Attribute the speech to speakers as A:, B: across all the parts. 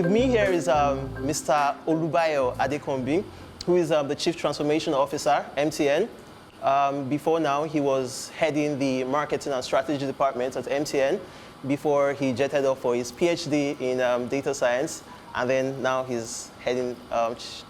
A: with me here is Mr. Olubayo Adekombi, who is the Chief Transformation Officer, MTN. Before now, he was heading the Marketing and Strategy Department at MTN before he jetted off for his PhD in data science, and then now he's heading,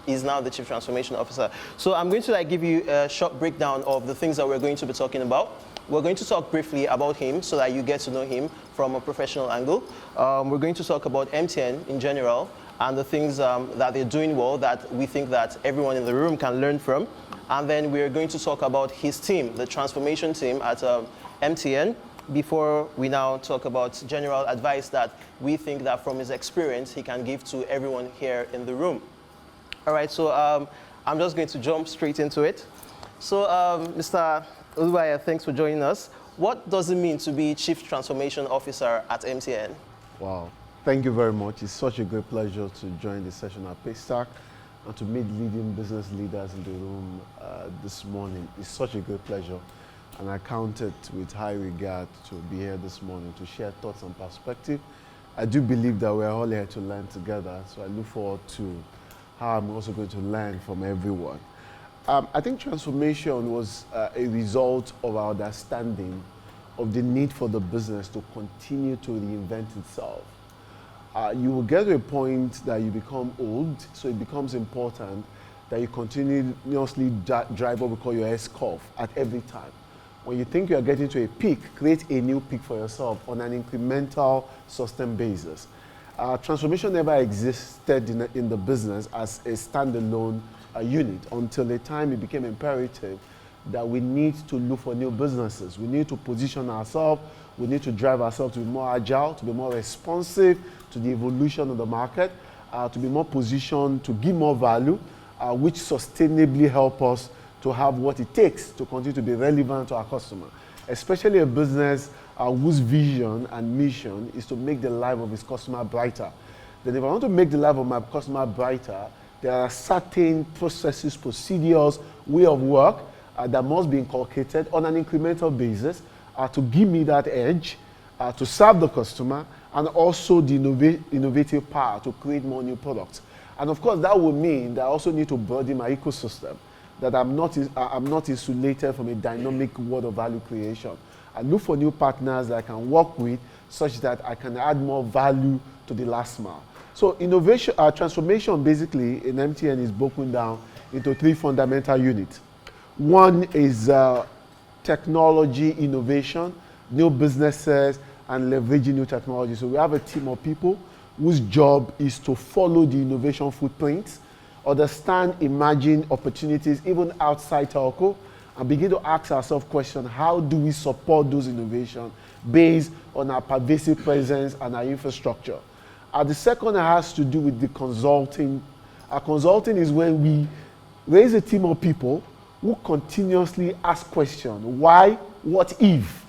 A: he's now the Chief Transformation Officer. So I'm going to give you a short breakdown of the things that we're going to be talking about. We're going to talk briefly about him so that you get to know him from a professional angle. We're going to talk about MTN in general and the things that they're doing well that we think that everyone in the room can learn from. And then we're going to talk about his team, the transformation team at MTN, before we now talk about general advice that we think that from his experience he can give to everyone here in the room. All right, so I'm just going to jump straight into it. So Mr. Olubayo, thanks for joining us. What does it mean to be Chief Transformation Officer at MTN?
B: Wow, thank you very much. It's such a great pleasure to join the session at Paystack and to meet leading business leaders in the room this morning. It's such a great pleasure, and I count it with high regard to be here this morning to share thoughts and perspective. I do believe that we're all here to learn together, so I look forward to how I'm also going to learn from everyone. I think transformation was a result of our understanding of the need for the business to continue to reinvent itself. You will get to a point that you become old, so it becomes important that you continuously drive what we call your S-curve at every time. When you think you are getting to a peak, create a new peak for yourself on an incremental, sustained basis. Transformation never existed in the business as a standalone unit until the time it became imperative that we need to look for new businesses. We need to position ourselves. We need to drive ourselves to be more agile, to be more responsive to the evolution of the market, to be more positioned to give more value, which sustainably help us to have what it takes to continue to be relevant to our customer, especially a business whose vision and mission is to make the life of its customer brighter. Then if I want to make the life of my customer brighter, there are certain processes, procedures, way of work that must be inculcated on an incremental basis to give me that edge, to serve the customer, and also the innovative power to create more new products. And of course, that will mean that I also need to broaden my ecosystem, that I'm not insulated from a dynamic world of value creation. I look for new partners that I can work with such that I can add more value to the last mile. So innovation, transformation basically in MTN is broken down into three fundamental units. One is technology innovation, new businesses, and leveraging new technology. So we have a team of people whose job is to follow the innovation footprints, understand emerging opportunities even outside telco, and begin to ask ourselves questions: how do we support those innovations based on our pervasive presence and our infrastructure? The second has to do with the consulting. Consulting is when we raise a team of people who continuously ask questions. Why? What if?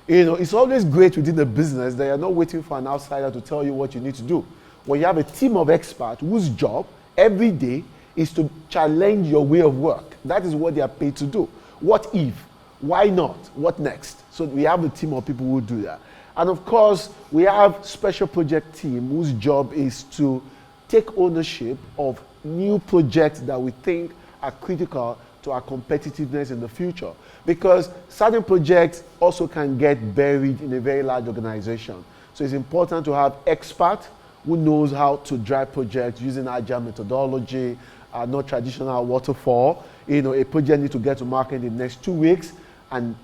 B: It's always great within the business that you're not waiting for an outsider to tell you what you need to do. When you have a team of experts whose job every day is to challenge your way of work, that is what they are paid to do. What if? Why not? What next? So we have a team of people who do that. And of course, we have special project team whose job is to take ownership of new projects that we think are critical to our competitiveness in the future. Because certain projects also can get buried in a very large organization. So it's important to have experts who knows how to drive projects using agile methodology, not traditional waterfall. A project needs to get to market in the next 2 weeks, and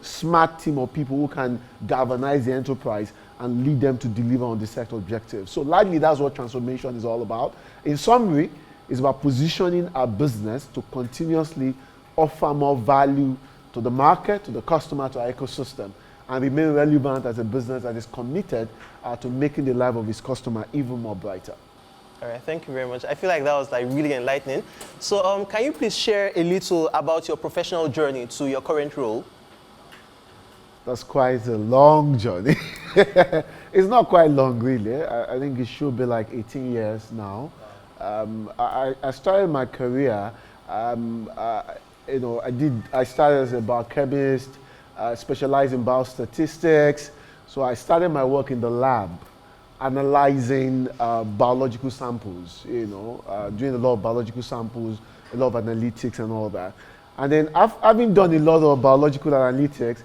B: smart team of people who can galvanize the enterprise and lead them to deliver on the set objectives. So largely that's what transformation is all about. In summary, it's about positioning our business to continuously offer more value to the market, to the customer, to our ecosystem, and remain relevant as a business that is committed to making the life of its customer even more brighter.
A: All right, thank you very much. I feel like that was really enlightening. So can you please share a little about your professional journey to your current role?
B: That's quite a long journey. It's not quite long, really. I think it should be like 18 years now. I started my career, I started as a biochemist, specialized in biostatistics. So I started my work in the lab analyzing biological samples, doing a lot of biological samples, a lot of analytics and all that. And then having done a lot of biological analytics,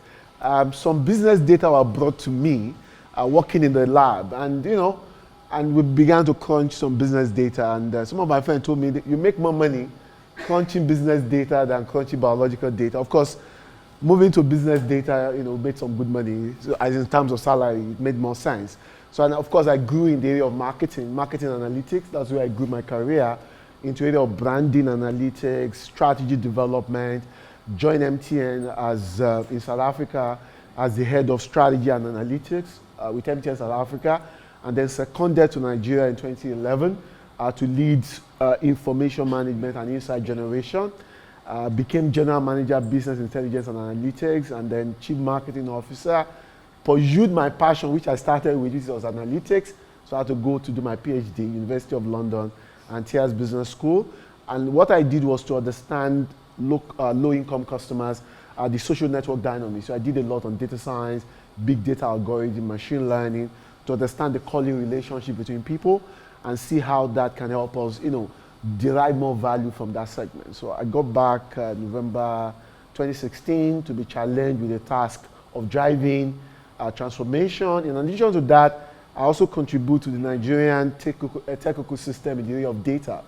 B: some business data were brought to me working in the lab. And we began to crunch some business data. And some of my friends told me that you make more money crunching business data than crunching biological data. Of course, moving to business data, made some good money. So as in terms of salary, it made more sense. So, and of course, I grew in the area of marketing analytics. That's where I grew my career into the area of branding analytics, strategy development. Joined MTN as in South Africa as the head of strategy and analytics with MTN South Africa, and then seconded to Nigeria in 2011 to lead information management and insight generation. Became general manager business intelligence and analytics, and then chief marketing officer. Pursued my passion, which I started with, which was analytics. So I had to go to do my PhD, University of London and Tears Business School. And what I did was to understand low-income customers, the social network dynamics. So I did a lot on data science, big data algorithm, machine learning, to understand the calling relationship between people and see how that can help us, derive more value from that segment. So I got back November 2016 to be challenged with the task of driving transformation. In addition to that, I also contribute to the Nigerian tech ecosystem in the area of data.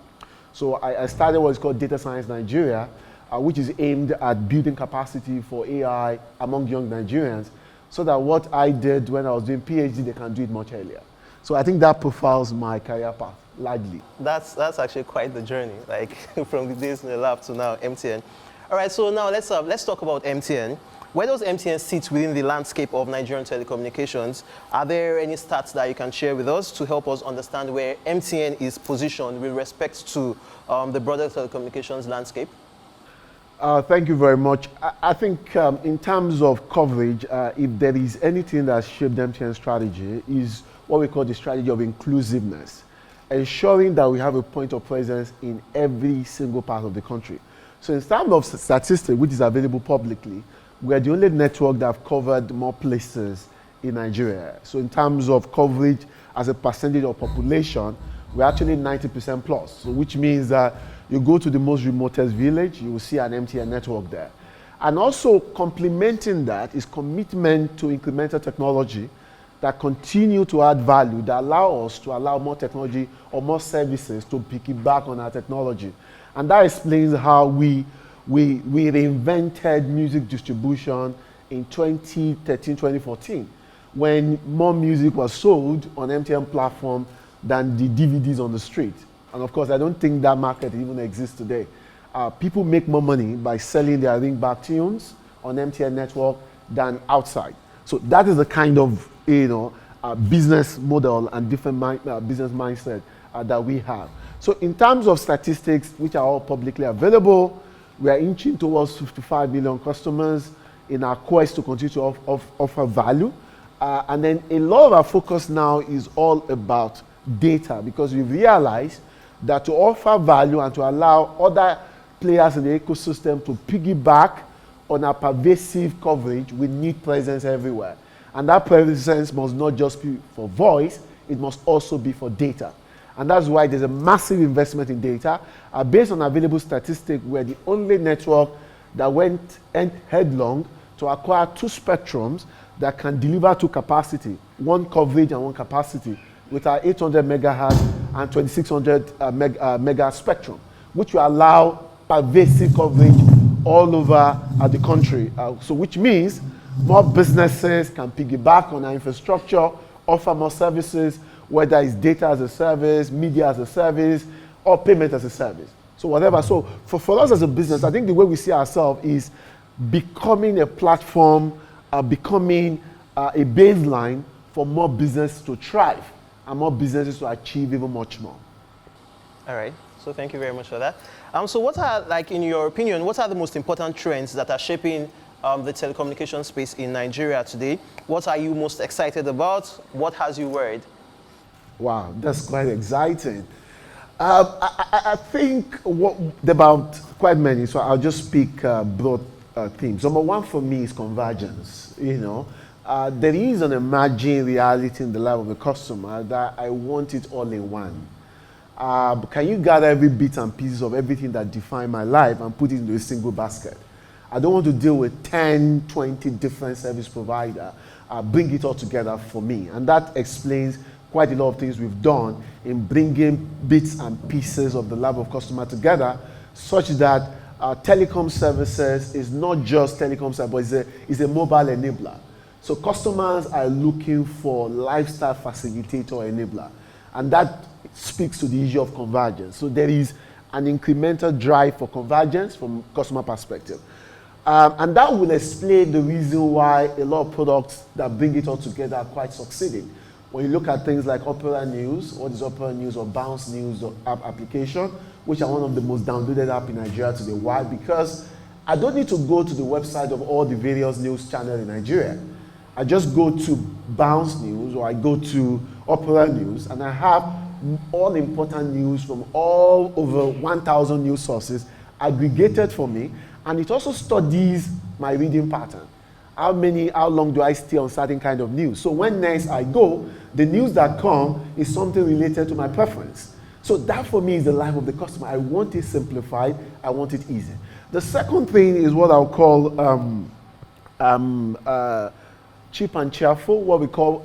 B: So I started what's called Data Science Nigeria, which is aimed at building capacity for AI among young Nigerians, so that what I did when I was doing PhD, they can do it much earlier. So I think that profiles my career path largely.
A: That's actually quite the journey, like from the days in the lab to now MTN. All right, so now let's talk about MTN. Where does MTN sit within the landscape of Nigerian telecommunications? Are there any stats that you can share with us to help us understand where MTN is positioned with respect to the broader telecommunications landscape?
B: Thank you very much. I think in terms of coverage, if there is anything that shaped MTN strategy, is what we call the strategy of inclusiveness, ensuring that we have a point of presence in every single part of the country. So in terms of statistics, which is available publicly, we are the only network that have covered more places in Nigeria. So in terms of coverage as a percentage of population, we're actually 90% plus, so which means that you go to the most remotest village, you will see an MTN network there. And also complementing that is commitment to incremental technology that continue to add value, that allow us to allow more technology or more services to piggyback on our technology. And that explains how we reinvented music distribution in 2013, 2014, when more music was sold on MTN platform than the DVDs on the street. And of course, I don't think that market even exists today. People make more money by selling their ringback tunes on MTN network than outside. So that is the kind of business model and different business mindset that we have. So in terms of statistics, which are all publicly available, we are inching towards 55 million customers in our quest to continue to offer value. And then a lot of our focus now is all about data, because we realize that to offer value and to allow other players in the ecosystem to piggyback on our pervasive coverage, we need presence everywhere. And that presence must not just be for voice, it must also be for data. And that's why there's a massive investment in data. Based on available statistics, we're the only network that went headlong to acquire 2 spectrums that can deliver 2 capacity, 1 coverage and 1 capacity, with our 800 megahertz and 2600 mega spectrum, which will allow pervasive coverage all over the country. So which means more businesses can piggyback on our infrastructure, offer more services, whether it's data as a service, media as a service, or payment as a service. So whatever. So for us as a business, I think the way we see ourselves is becoming a platform, becoming a baseline for more business to thrive and more businesses to achieve even much more.
A: All right. So thank you very much for that. So what are, like, in your opinion, what are the most important trends that are shaping the telecommunication space in Nigeria today? What are you most excited about? What has you worried?
B: Wow, that's quite exciting. I think about quite many, so I'll just speak broad themes. Number one for me is convergence. there is an emerging reality in the life of the customer that I want it all in one. Can you gather every bit and pieces of everything that define my life and put it into a single basket? I don't want to deal with 10, 20 different service providers. Bring it all together for me. And that explains quite a lot of things we've done in bringing bits and pieces of the life of customer together, such that telecom services is not just telecom service, but it's a mobile enabler. So customers are looking for lifestyle facilitator enabler. And that speaks to the issue of convergence. So there is an incremental drive for convergence from customer perspective. And that will explain the reason why a lot of products that bring it all together are quite succeeding. When you look at things like Opera News, what is Opera News or Bounce News or app application, which are one of the most downloaded apps in Nigeria today. Why? Because I don't need to go to the website of all the various news channels in Nigeria. I just go to Bounce News or I go to Opera News and I have all important news from all over 1,000 news sources aggregated for me, and it also studies my reading pattern. How long do I stay on certain kind of news? So when next I go, the news that come is something related to my preference. So that for me is the life of the customer. I want it simplified, I want it easy. The second thing is what I'll call cheap and cheerful, what we call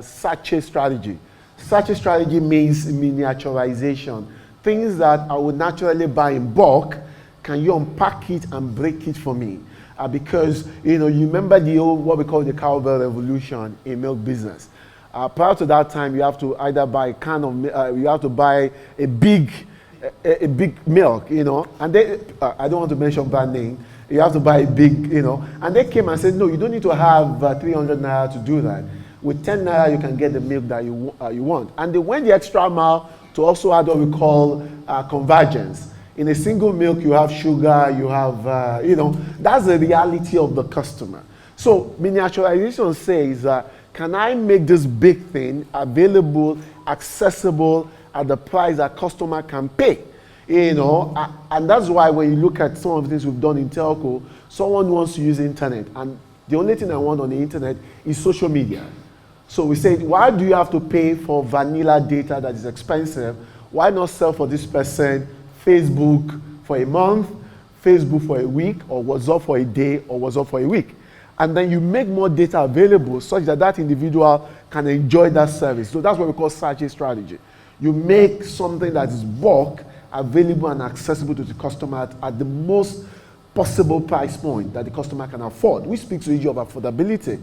B: sachet strategy. Sachet strategy means miniaturization. Things that I would naturally buy in bulk, can you unpack it and break it for me? Because you remember the old, what we call the cowbell revolution in milk business. Prior to that time, you have to either buy a can of, you have to buy a big milk, and they, I don't want to mention brand name. You have to buy a big, and they came and said, no, you don't need to have 300 naira to do that. With 10 naira, you can get the milk that you want. And they went the extra mile to also add what we call convergence. In a single milk, you have sugar, you have, that's the reality of the customer. So miniaturization says, can I make this big thing available, accessible at the price that customer can pay? And that's why when you look at some of the things we've done in telco, someone wants to use internet, and the only thing I want on the internet is social media. So we said, why do you have to pay for vanilla data that is expensive? Why not sell for this person Facebook for a month, Facebook for a week, or WhatsApp for a day, or WhatsApp for a week? And then you make more data available such that that individual can enjoy that service. So that's what we call sachet strategy. You make something that is bulk available and accessible to the customer at the most possible price point that the customer can afford. We speak to the issue of affordability.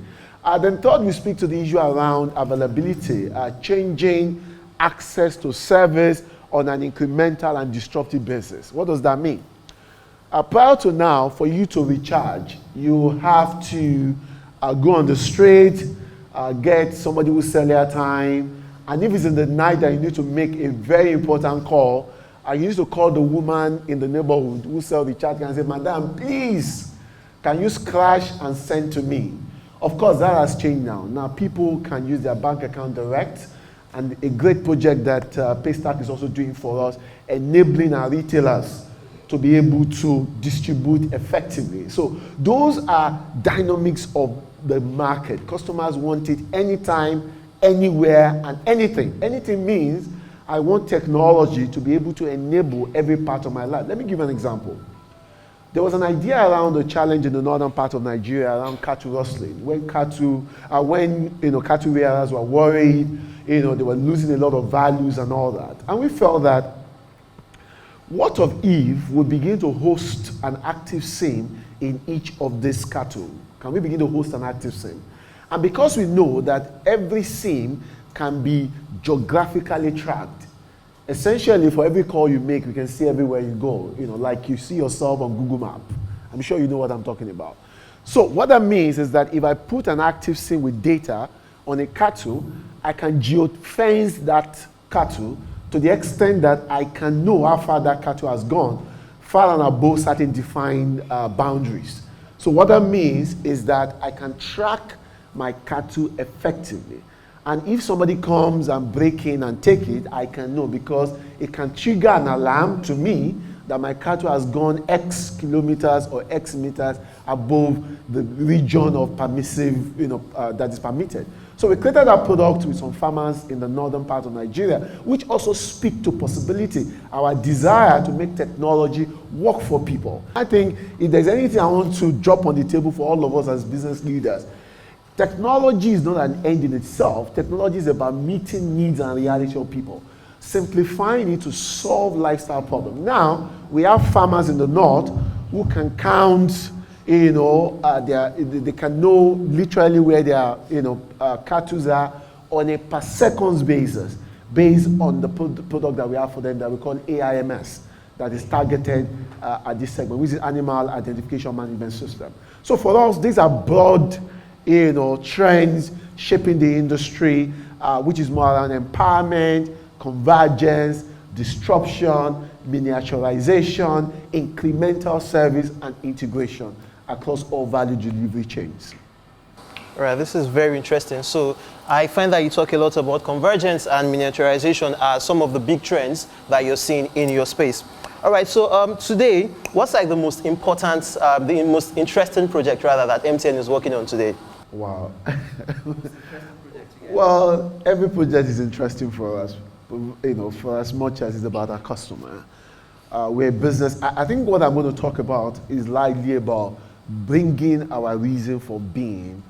B: Then third, we speak to the issue around availability, changing access to service on an incremental and disruptive basis. What does that mean? Prior to now, for you to recharge, you have to go on the street, get somebody who sell airtime, and if it's in the night that you need to make a very important call, I used to call the woman in the neighborhood who sell the chat and say, Madam, please, can you scratch and send to me? Of course, that has changed now. Now people can use their bank account direct, and a great project that Paystack is also doing for us, enabling our retailers to be able to distribute effectively. So those are dynamics of the market. Customers want it anytime, anywhere, and anything. Anything means I want technology to be able to enable every part of my life. Let me give an example. There was an idea around the challenge in the northern part of Nigeria around cattle rustling. When cattle rearers were worried, they were losing a lot of values and all that. And we felt that what of if we begin to host an active sim in each of these cattle? Can we begin to host an active sim? And because we know that every sim can be geographically tracked, essentially for every call you make, we can see everywhere you go, like you see yourself on Google Map. I'm sure you know what I'm talking about. So what that means is that if I put an active sim with data on a cattle, I can geofence that cattle to the extent that I can know how far that cattle has gone, far and above certain defined boundaries. So what that means is that I can track my cattle effectively. And if somebody comes and break in and take it, I can know because it can trigger an alarm to me that my cattle has gone X kilometers or X meters above the region of permissive, that is permitted. So we created that product with some farmers in the northern part of Nigeria, which also speak to possibility, our desire to make technology work for people. I think if there's anything I want to drop on the table for all of us as business leaders, technology is not an end in itself. Technology is about meeting needs and reality of people, simplifying it to solve lifestyle problems. Now, we have farmers in the north who can count, they can know literally where their, cattle are on a per seconds basis, based on the product that we have for them that we call AIMS, that is targeted at this segment, which is Animal Identification Management System. So for us, these are broad, trends shaping the industry, which is more around empowerment, convergence, disruption, miniaturization, incremental service, and integration across all value delivery chains.
A: All right, this is very interesting. So I find that you talk a lot about convergence and miniaturization as some of the big trends that you're seeing in your space. All right, so today, what's like the most important, the most interesting project rather that MTN is working on today?
B: Wow. Well, every project is interesting for us, for as much as it's about our customer. We're a business. I think what I'm going to talk about is likely about bringing our reason for being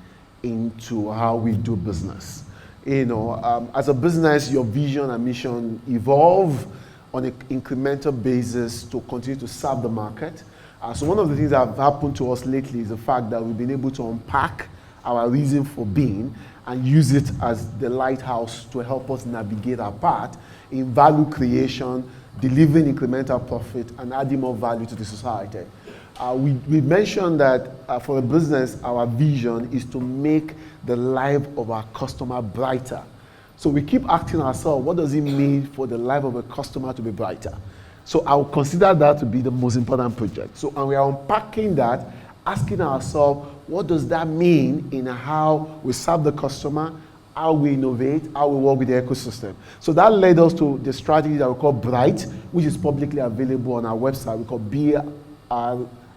B: into how we do business. As a business, your vision and mission evolve on an incremental basis to continue to serve the market. So one of the things that have happened to us lately is the fact that we've been able to unpack our reason for being and use it as the lighthouse to help us navigate our path in value creation, delivering incremental profit, and adding more value to the society. We mentioned that for a business, our vision is to make the life of our customer brighter. So we keep asking ourselves, what does it mean for the life of a customer to be brighter? So I would consider that to be the most important project. And we are unpacking that, asking ourselves, what does that mean in how we serve the customer, how we innovate, how we work with the ecosystem. So that led us to the strategy that we call Bright, which is publicly available on our website. We call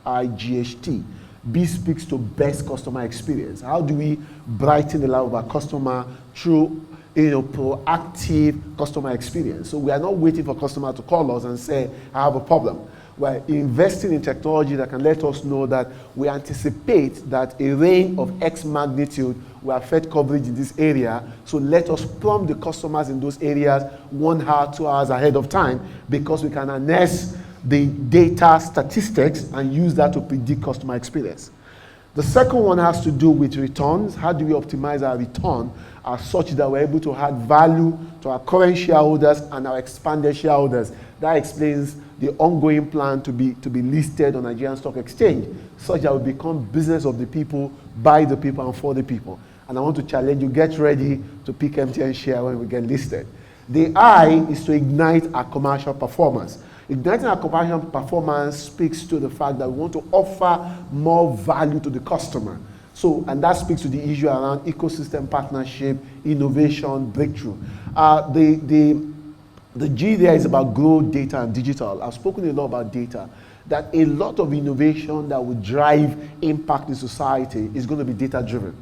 B: BRIGHT. B speaks to best customer experience. How do we brighten the life of our customer through proactive customer experience? So we are not waiting for customers to call us and say, I have a problem. We're investing in technology that can let us know that we anticipate that a rain of X magnitude will affect coverage in this area. So let us prompt the customers in those areas 1 hour, 2 hours ahead of time, because we can harness the data statistics and use that to predict customer experience. The second one has to do with returns. How do we optimize our return such that we're able to add value to our current shareholders and our expanded shareholders? That explains the ongoing plan to be listed on Nigerian Stock Exchange, such that we become business of the people, by the people, and for the people. And I want to challenge you, get ready to pick MTN share when we get listed. The I is to ignite our commercial performance. Igniting our commercial performance speaks to the fact that we want to offer more value to the customer. And that speaks to the issue around ecosystem partnership, innovation, breakthrough. The G there is about growth, data, and digital. I've spoken a lot about data, that a lot of innovation that will drive impact in society is going to be data-driven.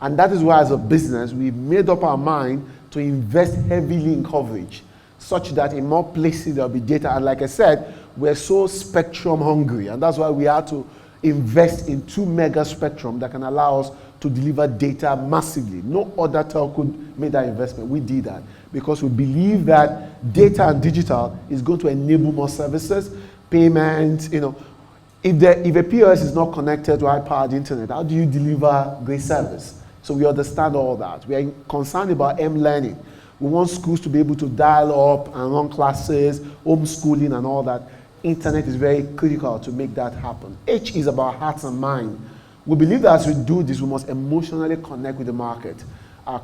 B: And that is why, as a business, we've made up our mind to invest heavily in coverage, such that in more places there'll be data. And like I said, we're so spectrum hungry, and that's why we had to invest in 2 mega spectrum that can allow us to deliver data massively. No other telco made that investment. We did that because we believe that data and digital is going to enable more services, payments. If a POS is not connected to high-powered internet, how do you deliver great service? So we understand all that. We are concerned about learning. We want schools to be able to dial up and run classes, homeschooling, and all that. Internet is very critical to make that happen. H is about hearts and mind. We believe that as we do this, we must emotionally connect with the market,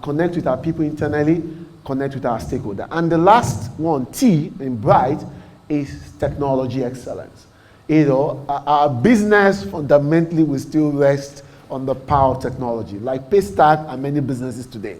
B: connect with our people internally, connect with our stakeholder. And the last one, T in Bright, is technology excellence. Our business fundamentally will still rest on the power of technology, like Paystack and many businesses today.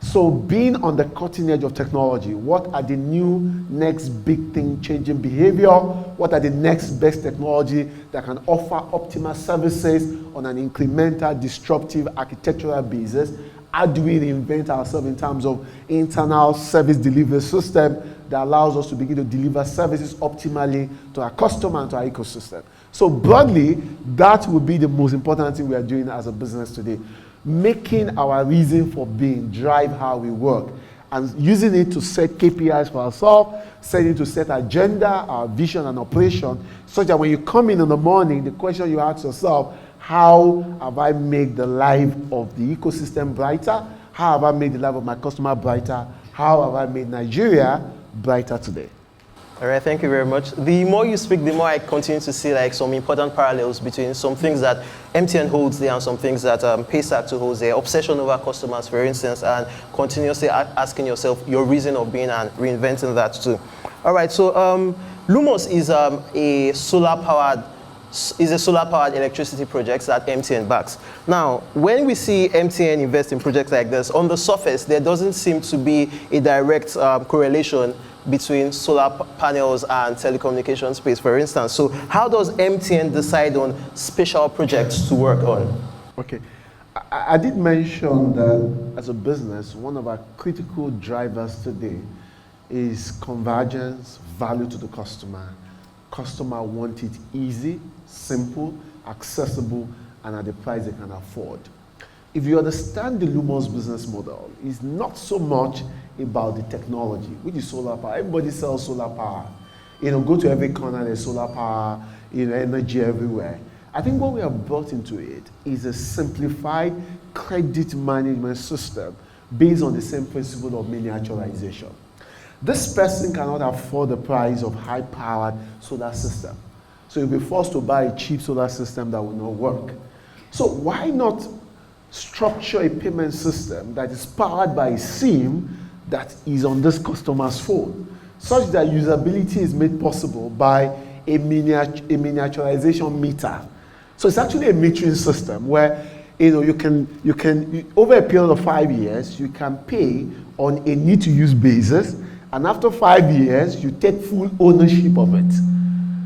B: So being on the cutting edge of technology, what are the new next big thing changing behavior? What are the next best technology that can offer optimal services on an incremental, disruptive architectural basis? How do we reinvent ourselves in terms of internal service delivery system that allows us to begin to deliver services optimally to our customer and to our ecosystem? So broadly, that would be the most important thing we are doing as a business today. Making our reason for being drive how we work and using it to set KPIs for ourselves, setting to set agenda, our vision and operation, such that when you come in the morning, the question you ask yourself, how have I made the life of the ecosystem brighter? How have I made the life of my customer brighter? How have I made Nigeria brighter today?
A: All right, thank you very much. The more you speak, the more I continue to see like some important parallels between some things that MTN holds there and some things that Paystack holds there. Obsession over customers, for instance, and continuously asking yourself your reason of being and reinventing that too. All right, so Lumos is a solar-powered electricity project that MTN backs. Now, when we see MTN invest in projects like this, on the surface, there doesn't seem to be a direct correlation between solar panels and telecommunication space, for instance. So how does MTN decide on special projects to work on?
B: Okay. I did mention that as a business, one of our critical drivers today is convergence, value to the customer. Customer want it easy, simple, accessible, and at the price they can afford. If you understand the Lumos business model, it's not so much about the technology, which is solar power. Everybody sells solar power. Go to every corner, there's solar power, energy everywhere. I think what we have brought into it is a simplified credit management system based on the same principle of miniaturization. This person cannot afford the price of high-powered solar system. So you'll be forced to buy a cheap solar system that will not work. So why not structure a payment system that is powered by a SIM that is on this customer's phone, such that usability is made possible by a miniaturization meter. So it's actually a metering system where you can over a period of 5 years, you can pay on a need-to-use basis, and after 5 years, you take full ownership of it.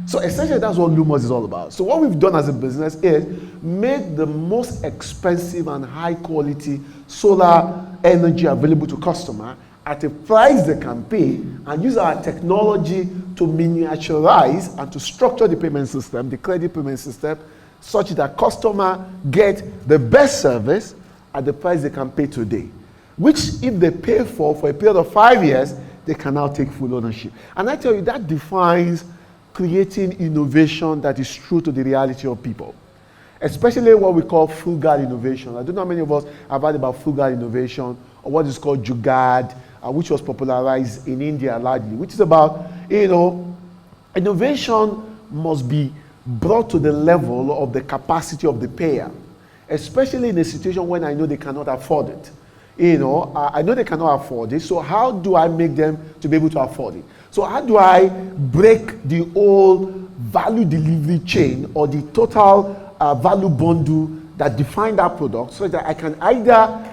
B: So essentially, that's what Lumos is all about. So what we've done as a business is made the most expensive and high-quality solar energy available to customer at a price they can pay, and use our technology to miniaturize and to structure the payment system, the credit payment system, such that customer get the best service at the price they can pay today, which if they pay for a period of 5 years, they can now take full ownership. And I tell you, that defines creating innovation that is true to the reality of people, especially what we call frugal innovation. I don't know how many of us have heard about frugal innovation, or what is called jugaad, which was popularized in India largely, which is about, innovation must be brought to the level of the capacity of the payer, especially in a situation when I know they cannot afford it. I know they cannot afford it, so how do I make them to be able to afford it? So how do I break the old value delivery chain or the total value bundle that define that product, so that I can either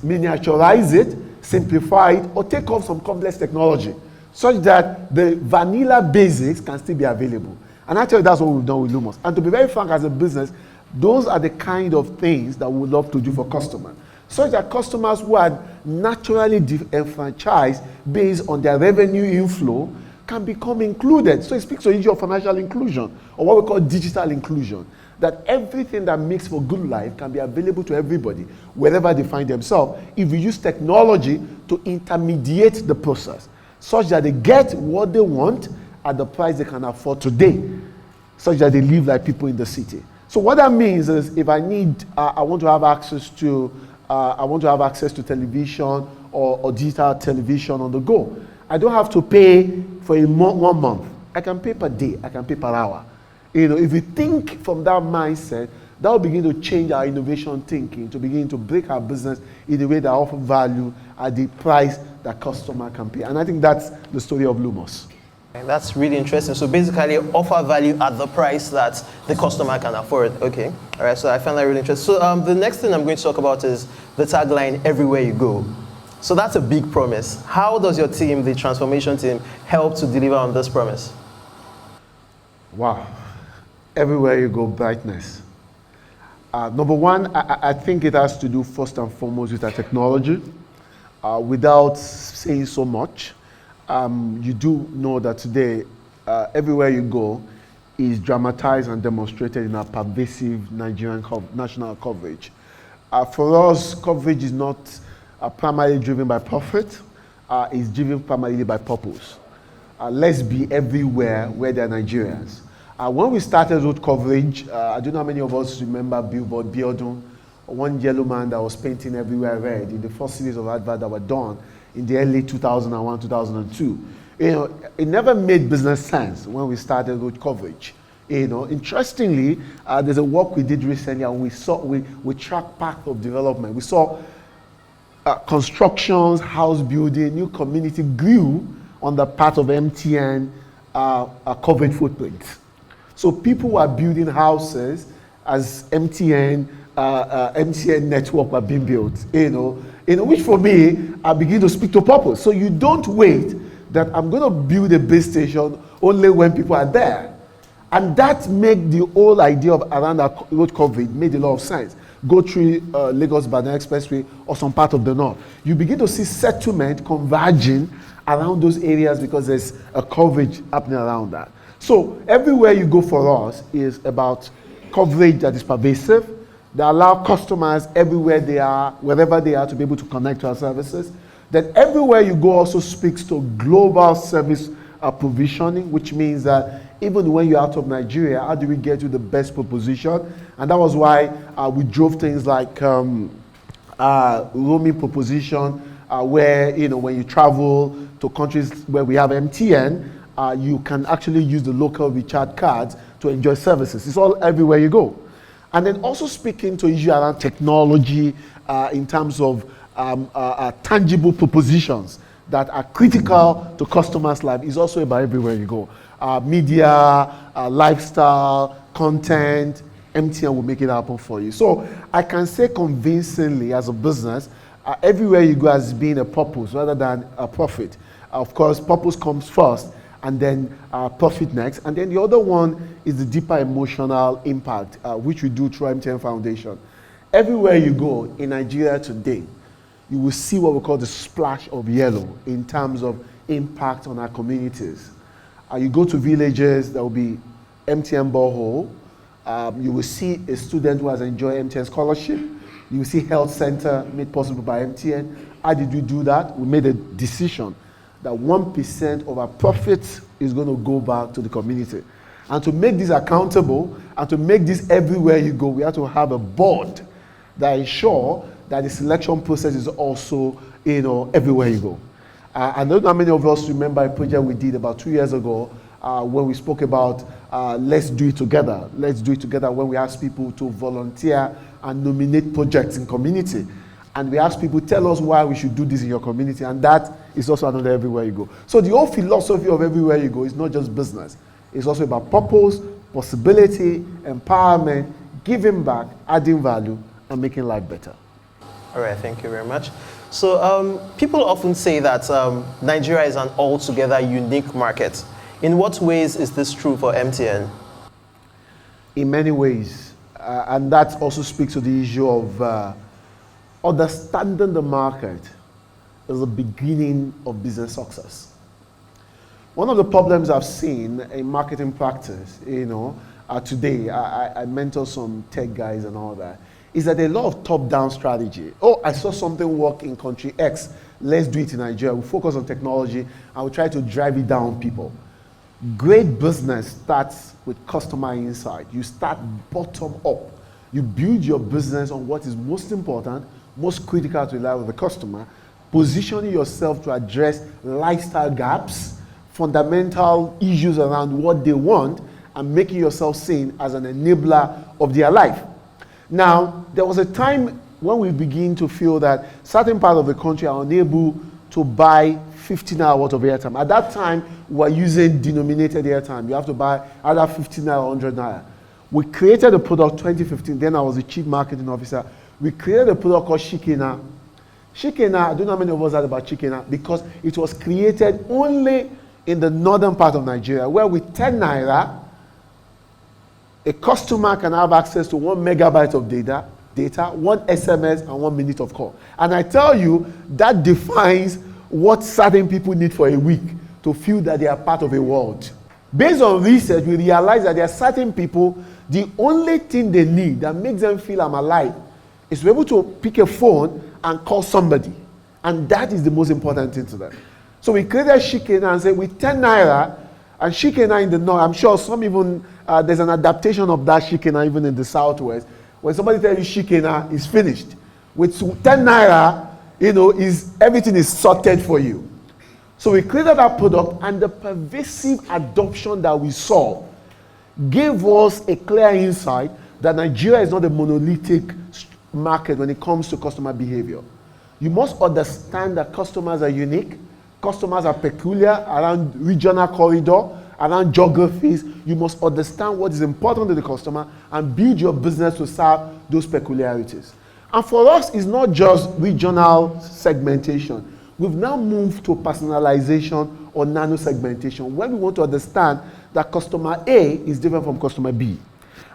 B: miniaturize it, simplify it, or take off some complex technology, such that the vanilla basics can still be available. And actually, that's what we've done with Lumos. And to be very frank, as a business, those are the kind of things that we would love to do for customers, such that customers who are naturally enfranchised based on their revenue inflow can become included. So it speaks to the issue of financial inclusion, or what we call digital inclusion, that everything that makes for good life can be available to everybody, wherever they find themselves, if we use technology to intermediate the process, such that they get what they want at the price they can afford today, such that they live like people in the city. So what that means is, if I need, I want to have access to television or digital television on the go, I don't have to pay for 1 month. I can pay per day. I can pay per hour. If we think from that mindset, that will begin to change our innovation thinking, to begin to break our business in a way that offers value at the price that customer can pay. And I think that's the story of Lumos.
A: And that's really interesting. So basically, offer value at the price that the customer can afford. Okay. All right. So I found that really interesting. So the next thing I'm going to talk about is the tagline, "Everywhere you go." So that's a big promise. How does your team, the transformation team, help to deliver on this promise?
B: Wow. Everywhere you go, brightness. Number one, I think it has to do first and foremost with our technology. Without saying so much, you do know that today, everywhere you go is dramatized and demonstrated in our pervasive Nigerian national coverage. For us, coverage is not primarily driven by profit, it's driven primarily by purpose. Let's be everywhere where there are Nigerians. When we started road coverage, I don't know how many of us remember Billboard Biodun, one yellow man that was painting everywhere red in the first series of adverts that were done in the early 2001, 2002. It never made business sense when we started road coverage. Interestingly, there's a work we did recently, and we tracked path of development. We saw constructions, house building, new community grew on the part of MTN coverage footprint. So people were building houses as MTN network were being built, which for me, I begin to speak to purpose. So you don't wait that I'm going to build a base station only when people are there. And that made the whole idea of around our road coverage made a lot of sense. Go through Lagos-Badon Expressway or some part of the north. You begin to see settlement converging around those areas because there's a coverage happening around that. So everywhere you go for us is about coverage that is pervasive, that allow customers everywhere they are, wherever they are, to be able to connect to our services. Then everywhere you go also speaks to global service provisioning, which means that even when you're out of Nigeria, how do we get you the best proposition? And that was why we drove things like roaming proposition, where when you travel to countries where we have MTN, you can actually use the local recharge cards to enjoy services. It's all everywhere you go. And then also speaking to issue around technology in terms of tangible propositions that are critical to customers' life is also about everywhere you go. Media, lifestyle, content, MTN will make it happen for you. So I can say convincingly as a business, everywhere you go has been a purpose rather than a profit. Of course, purpose comes first, and then profit next. And then the other one is the deeper emotional impact, which we do through MTN Foundation. Everywhere you go in Nigeria today, you will see what we call the splash of yellow in terms of impact on our communities. You go to villages, there will be MTN borehole. You will see a student who has enjoyed MTN scholarship. You will see health center made possible by MTN. How did we do that? We made a decision that 1% of our profits is going to go back to the community. And to make this accountable and to make this everywhere you go, we have to have a board that ensure that the selection process is also, everywhere you go. I don't know how many of us remember a project we did about 2 years ago when we spoke about let's do it together. Let's do it together when we asked people to volunteer and nominate projects in community. And we ask people, tell us why we should do this in your community. And that is also another everywhere you go. So the whole philosophy of everywhere you go is not just business. It's also about purpose, possibility, empowerment, giving back, adding value, and making life better.
A: All right, thank you very much. So people often say that Nigeria is an altogether unique market. In what ways is this true for MTN?
B: In many ways. And that also speaks to the issue of understanding the market is the beginning of business success. One of the problems I've seen in marketing practice, today, I mentor some tech guys and all that, is that a lot of top-down strategy. Oh, I saw something work in country X, let's do it in Nigeria. We focus on technology and we try to drive it down people. Great business starts with customer insight. You start bottom up. You build your business on what is most important, most critical to the life of the customer, positioning yourself to address lifestyle gaps, fundamental issues around what they want, and making yourself seen as an enabler of their life. Now, there was a time when we begin to feel that certain parts of the country are unable to buy 50 naira worth of airtime. At that time, we were using denominated airtime. You have to buy either 50 naira or 100 naira. We created a product 2015. Then I was the chief marketing officer. We created a product called Shikena. Shikena, I don't know how many of us heard about Shikena, because it was created only in the northern part of Nigeria, where with 10 naira, a customer can have access to 1 megabyte of data, 1 SMS, and 1 minute of call. And I tell you, that defines what certain people need for a week to feel that they are part of a world. Based on research, we realize that there are certain people, the only thing they need that makes them feel I'm alive is to be able to pick a phone and call somebody. And that is the most important thing to them. So we created Shikena and said with 10 naira, and Shikena in the north, I'm sure some even, there's an adaptation of that Shikena even in the southwest. When somebody tells you Shikena is finished, with 10 naira, everything is sorted for you. So we created that product, and the pervasive adoption that we saw gave us a clear insight that Nigeria is not a monolithic market when it comes to customer behavior. You must understand that customers are unique, customers are peculiar around regional corridor, around geographies. You must understand what is important to the customer and build your business to serve those peculiarities. And for us, it's not just regional segmentation. We've now moved to personalization or nano segmentation, where we want to understand that customer A is different from customer B.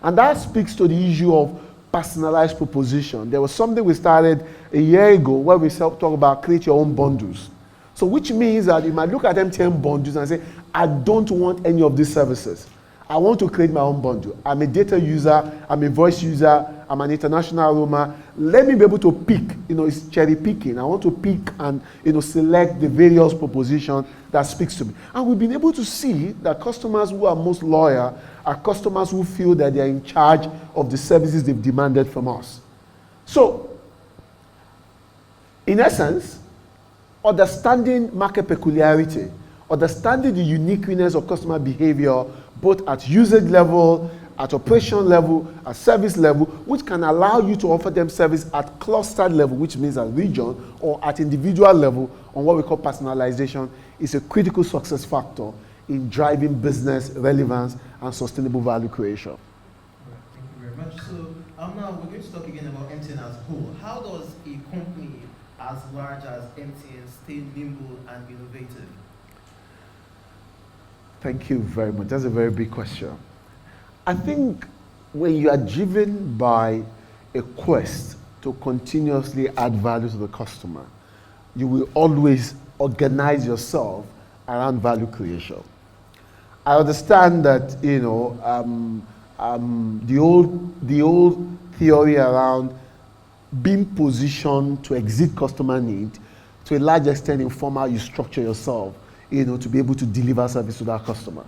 B: And that speaks to the issue of personalized proposition. There was something we started a year ago where we talk about create your own bundles. So which means that you might look at MTN bundles and say, I don't want any of these services. I want to create my own bundle. I'm a data user, I'm a voice user, I'm an international roamer. Let me be able to pick, it's cherry picking. I want to pick and, select the various propositions that speaks to me. And we've been able to see that customers who are most loyal are customers who feel that they're in charge of the services they've demanded from us. So, in essence, understanding market peculiarity, understanding the uniqueness of customer behavior, both at usage level, at operation level, at service level, which can allow you to offer them service at clustered level, which means at region, or at individual level, on what we call personalization, is a critical success factor in driving business relevance and sustainable value creation.
A: All right, thank you very much. So now we're going to talk again about MTN as a whole. How does a company as large as MTN stay nimble and innovative?
B: Thank you very much. That's a very big question. I think when you are driven by a quest to continuously add value to the customer, you will always organize yourself around value creation. I understand that the old theory around being positioned to exceed customer need, to a large extent inform how you structure yourself, to be able to deliver service to that customer.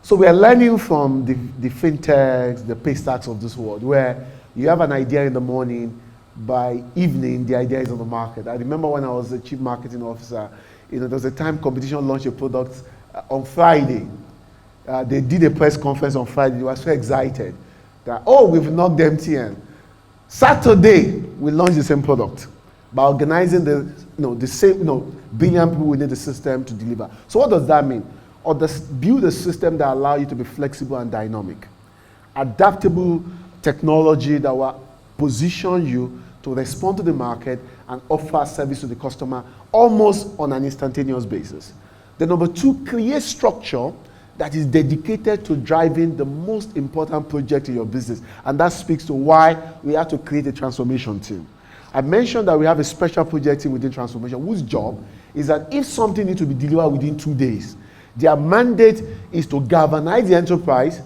B: So we are learning from the fintechs, the Paystacks of this world, where you have an idea in the morning, by evening, the idea is on the market. I remember when I was the chief marketing officer, there was a time competition launched a product on Friday. They did a press conference on Friday. They were so excited that, we've knocked MTN. Saturday, we launched the same product by organizing the same, billion people within the system to deliver. So what does that mean? Or build a system that allows you to be flexible and dynamic. Adaptable technology that will position you to respond to the market and offer service to the customer almost on an instantaneous basis. The number two, create structure that is dedicated to driving the most important project in your business. And that speaks to why we have to create a transformation team. I mentioned that we have a special project team within transformation whose job is that if something needs to be delivered within 2 days, their mandate is to galvanize the enterprise,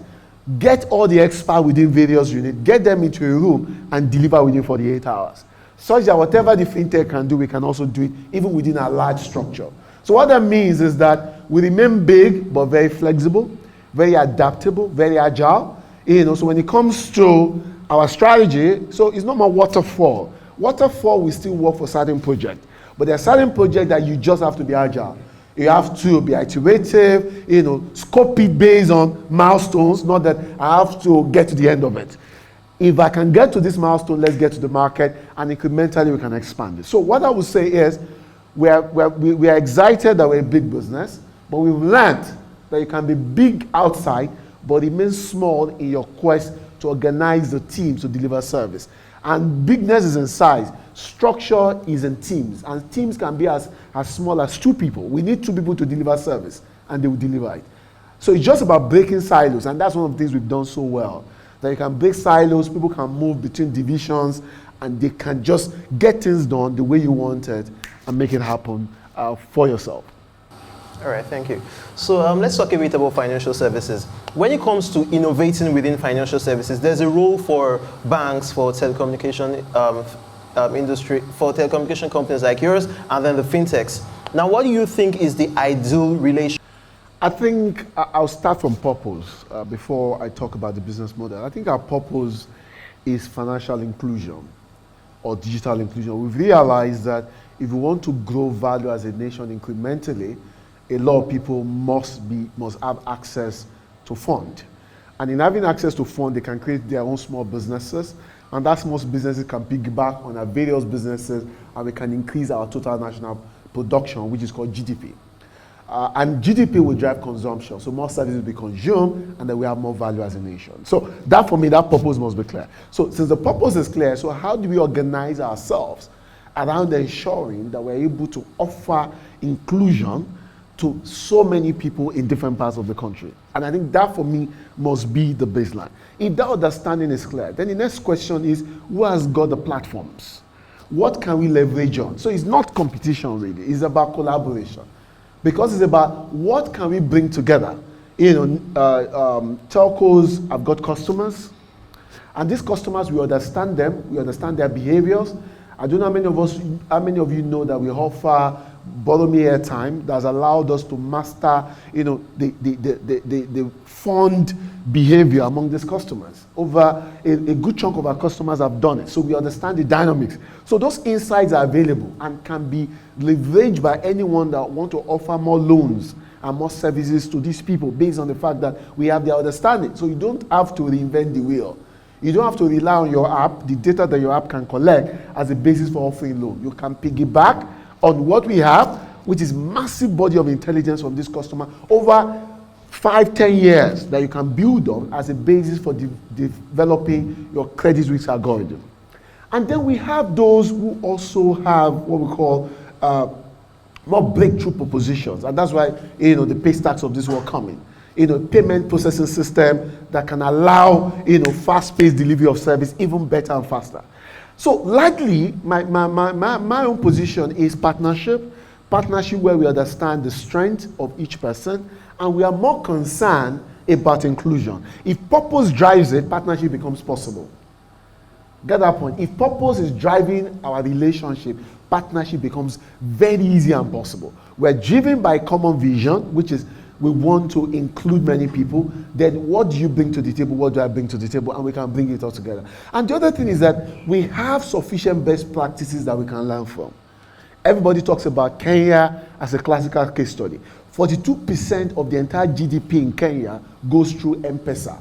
B: get all the experts within various units, get them into a room and deliver within 48 hours. Such that whatever the fintech can do, we can also do it even within a large structure. So what that means is that we remain big but very flexible, very adaptable, very agile. So when it comes to our strategy, so it's not more waterfall. Waterfall will still work for certain projects, but there are certain projects that you just have to be agile. You have to be iterative, scope it based on milestones, not that I have to get to the end of it. If I can get to this milestone, let's get to the market, and incrementally we can expand it. So what I would say is, we are excited that we're a big business, but we've learned that you can be big outside, but remain small in your quest to organize the teams to deliver service. And bigness is in size. Structure is in teams. And teams can be as small as 2 people. We need 2 people to deliver service, and they will deliver it. So it's just about breaking silos, and that's one of the things we've done so well. That you can break silos, people can move between divisions, and they can just get things done the way you want it and make it happen for yourself.
A: All right, thank you. So let's talk a bit about financial services. When it comes to innovating within financial services, there's a role for banks, for telecommunication industry, for telecommunication companies like yours, and then the fintechs. Now, what do you think is the ideal relation?
B: I think I'll start from purpose before I talk about the business model. I think our purpose is financial inclusion or digital inclusion. We've realized that if we want to grow value as a nation incrementally, a lot of people must have access to fund. And in having access to fund, they can create their own small businesses, and that small businesses can piggyback on our various businesses, and we can increase our total national production, which is called GDP. And GDP will drive consumption, so more services will be consumed, and then we have more value as a nation. So that, for me, that purpose must be clear. So since the purpose is clear, so how do we organize ourselves around ensuring that we're able to offer inclusion to so many people in different parts of the country? And I think that, for me, must be the baseline. If that understanding is clear, then the next question is, who has got the platforms? What can we leverage on? So it's not competition, really. It's about collaboration. Because it's about what can we bring together. Telcos have got customers, and these customers, we understand them, we understand their behaviors. I don't know how many of you know that we offer Borrow Me Airtime that's allowed us to master, the fund behavior among these customers. Over a good chunk of our customers have done it, so we understand the dynamics. So those insights are available and can be leveraged by anyone that want to offer more loans and more services to these people based on the fact that we have their understanding. So you don't have to reinvent the wheel. You don't have to rely on your app, the data that your app can collect as a basis for offering loan. You can piggyback on what we have, which is massive body of intelligence from this customer over 5-10 years that you can build on as a basis for developing your credit risk algorithm. And then we have those who also have what we call more breakthrough propositions, and that's why the Paystacks of this world coming. Payment processing system that can allow fast-paced delivery of service even better and faster. So likely, my own position is partnership where we understand the strength of each person, and we are more concerned about inclusion. If purpose drives it, partnership becomes possible. Get that point? If purpose is driving our relationship, partnership becomes very easy and possible. We're driven by common vision, which is we want to include many people. Then what do you bring to the table? What do I bring to the table? And we can bring it all together. And the other thing is that we have sufficient best practices that we can learn from. Everybody talks about Kenya as a classical case study. 42% of the entire GDP in Kenya goes through M-Pesa.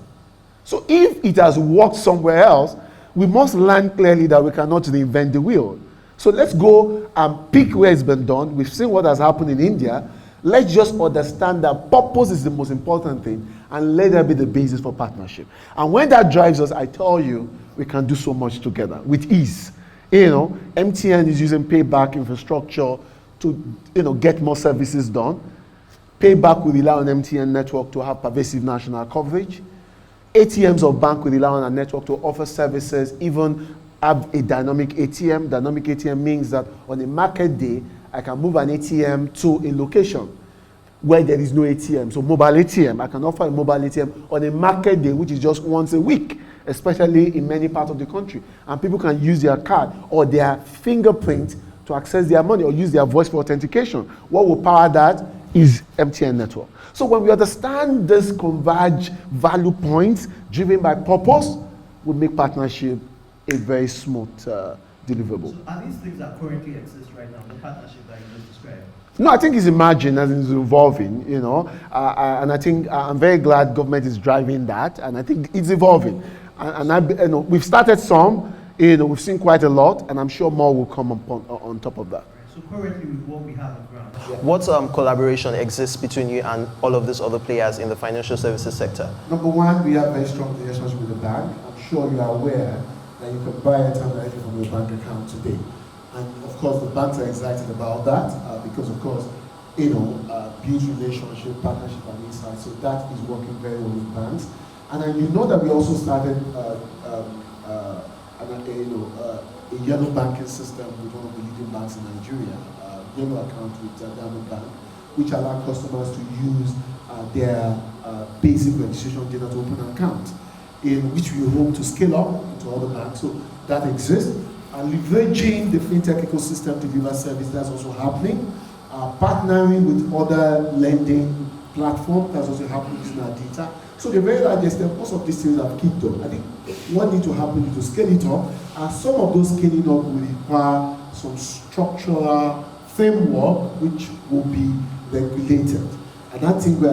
B: So if it has worked somewhere else, we must learn clearly that we cannot reinvent the wheel. So let's go and pick where it's been done. We've seen what has happened in India. Let's just understand that purpose is the most important thing, and let that be the basis for partnership. And when that drives us, I tell you, we can do so much together with ease. MTN is using Payback infrastructure to get more services done. Payback will rely on MTN network to have pervasive national coverage. ATMs of bank will rely on a network to offer services, even have a dynamic ATM. Dynamic ATM means that on a market day, I can move an ATM to a location where there is no ATM. So mobile ATM, I can offer a mobile ATM on a market day, which is just once a week, especially in many parts of the country. And people can use their card or their fingerprint to access their money or use their voice for authentication. What will power that is MTN network. So when we understand this converge value points driven by purpose, we make partnership a very smooth deliverable.
C: So are these things that currently exist right now, the partnership that you just described?
B: No, I think it's emerging and it's evolving, and I think I'm very glad government is driving that, and I think it's evolving. And we've started some, we've seen quite a lot, and I'm sure more will come on top of that.
C: So So currently with what we have on ground,
A: What collaboration exists between you and all of these other players in the financial services sector?
D: Number one, we have very strong relationship with the bank. I'm sure you are aware that you can buy airtime directly from your bank account today. And of course, the banks are excited about that because, of course, build relationship, partnership, and insight. So that is working very well with banks. And then you know that we also started a yellow banking system with one of the leading banks in Nigeria, yellow account with Diamond Bank, which allow customers to use their basic registration data to open an account, in which we hope to scale up into other banks. So that exists. And leveraging the fintech ecosystem to deliver service, that's also happening. Partnering with other lending platforms, that's also happening using our data. So the very large extent, most of these things have kicked off. I think what needs to happen is to scale it up, and some of those scaling up will require some structural framework which will be regulated. And I think we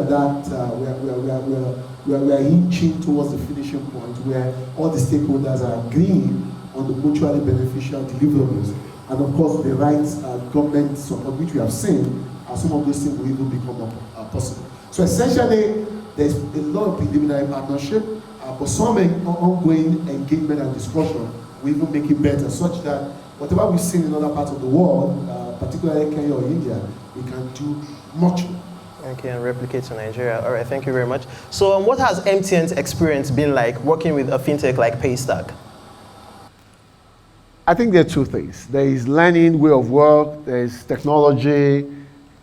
D: are inching towards the finishing point where all the stakeholders are agreeing on the mutually beneficial deliverables. And of course, the right government support, which we have seen, some of those things will even become possible. So essentially, there's a lot of preliminary partnership, but some ongoing engagement and discussion will even make it better, such that whatever we've seen in other parts of the world, particularly Kenya or India, we can do much more.
A: Okay, and replicate to Nigeria. All right, thank you very much. So what has MTN's experience been like working with a fintech like Paystack?
B: I think there are two things. There is learning way of work, there is technology,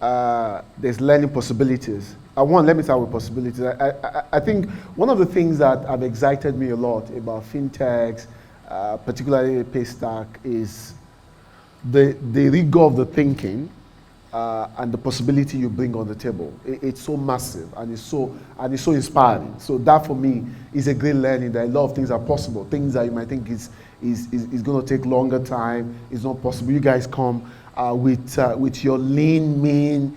B: there's learning possibilities. Let me start with possibilities. I think one of the things that have excited me a lot about fintechs, particularly Paystack, is the rigor of the thinking and the possibility you bring on the table. It's so massive and it's so inspiring. So that for me is a great learning that a lot of things are possible. Things that you might think is going to take longer time, is not possible. You guys come with your lean, mean,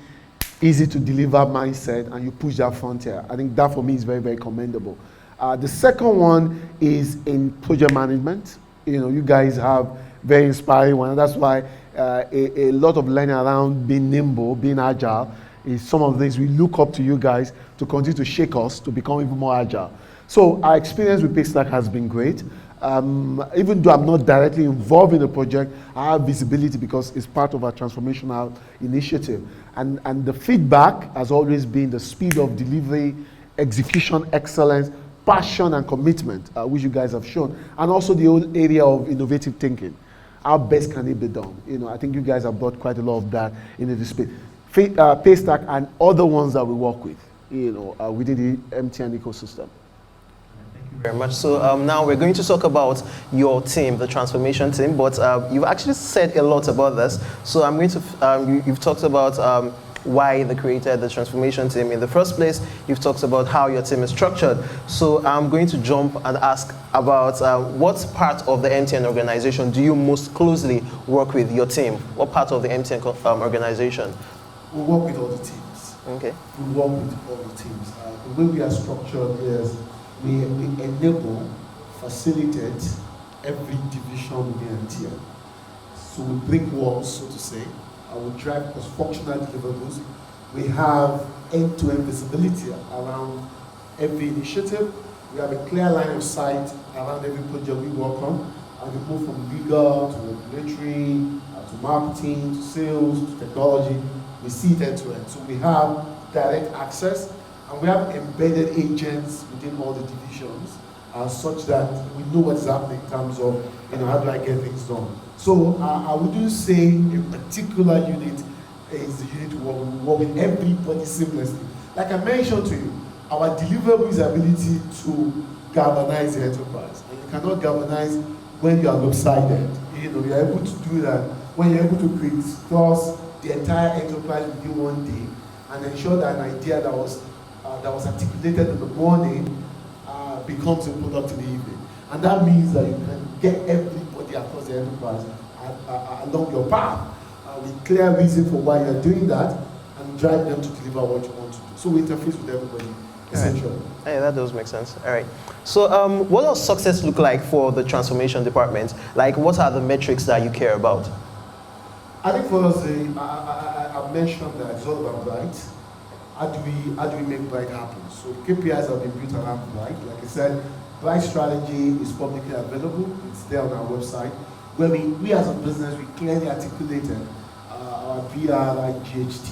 B: easy to deliver mindset, and you push that frontier. I think that for me is very, very commendable. The second one is in project management. You guys have very inspiring one, and that's why a lot of learning around being nimble, being agile, is some of the things we look up to you guys to continue to shake us to become even more agile. So our experience with Paystack has been great. Even though I'm not directly involved in the project, I have visibility because it's part of our transformational initiative. And the feedback has always been the speed of delivery, execution excellence, passion and commitment, which you guys have shown. And also the whole area of innovative thinking. How best can it be done? I think you guys have brought quite a lot of that into the space. Paystack and other ones that we work with, within the MTN ecosystem.
A: Very much. So now we're going to talk about your team, the transformation team, but you've actually said a lot about this. So I'm going to, you've talked about why they created the transformation team in the first place. You've talked about how your team is structured. So I'm going to jump and ask about what part of the MTN organization do you most closely work with your team? What part of the MTN organization?
D: We work with all the teams.
A: Okay.
D: We work with all the teams. The way we are structured is we enable, facilitate every division within MTN. So we bring walls, so to say, and we drive cross-functional deliverables. We have end-to-end visibility around every initiative. We have a clear line of sight around every project we work on, and we move from legal to regulatory, to marketing, to sales, to technology. We see it end-to-end. So we have direct access. And we have embedded agents within all the divisions such that we know what's happening in terms of, how do I get things done. So I wouldn't say a particular unit is the unit we work with everybody seamlessly. Like I mentioned to you, our deliverable is ability to galvanize the enterprise. And you cannot galvanize when you are lopsided. You're able to do that when you're able to create across the entire enterprise within one day and ensure that an idea that was articulated in the morning becomes a product in the evening. And that means that you can get everybody across the enterprise along your path with clear reason for why you're doing that and drive them to deliver what you want to do. So we interface with everybody, essentially.
A: Right. Hey, that does make sense. All right. So what does success look like for the transformation department? Like, what are the metrics that you care about?
D: I think for us, I mentioned that it's all about Bright. How do we make Bright happen? So KPIs have been built around Bright. Like I said, Bright strategy is publicly available. It's there on our website, where we as a business, we clearly articulated our BRI GHT.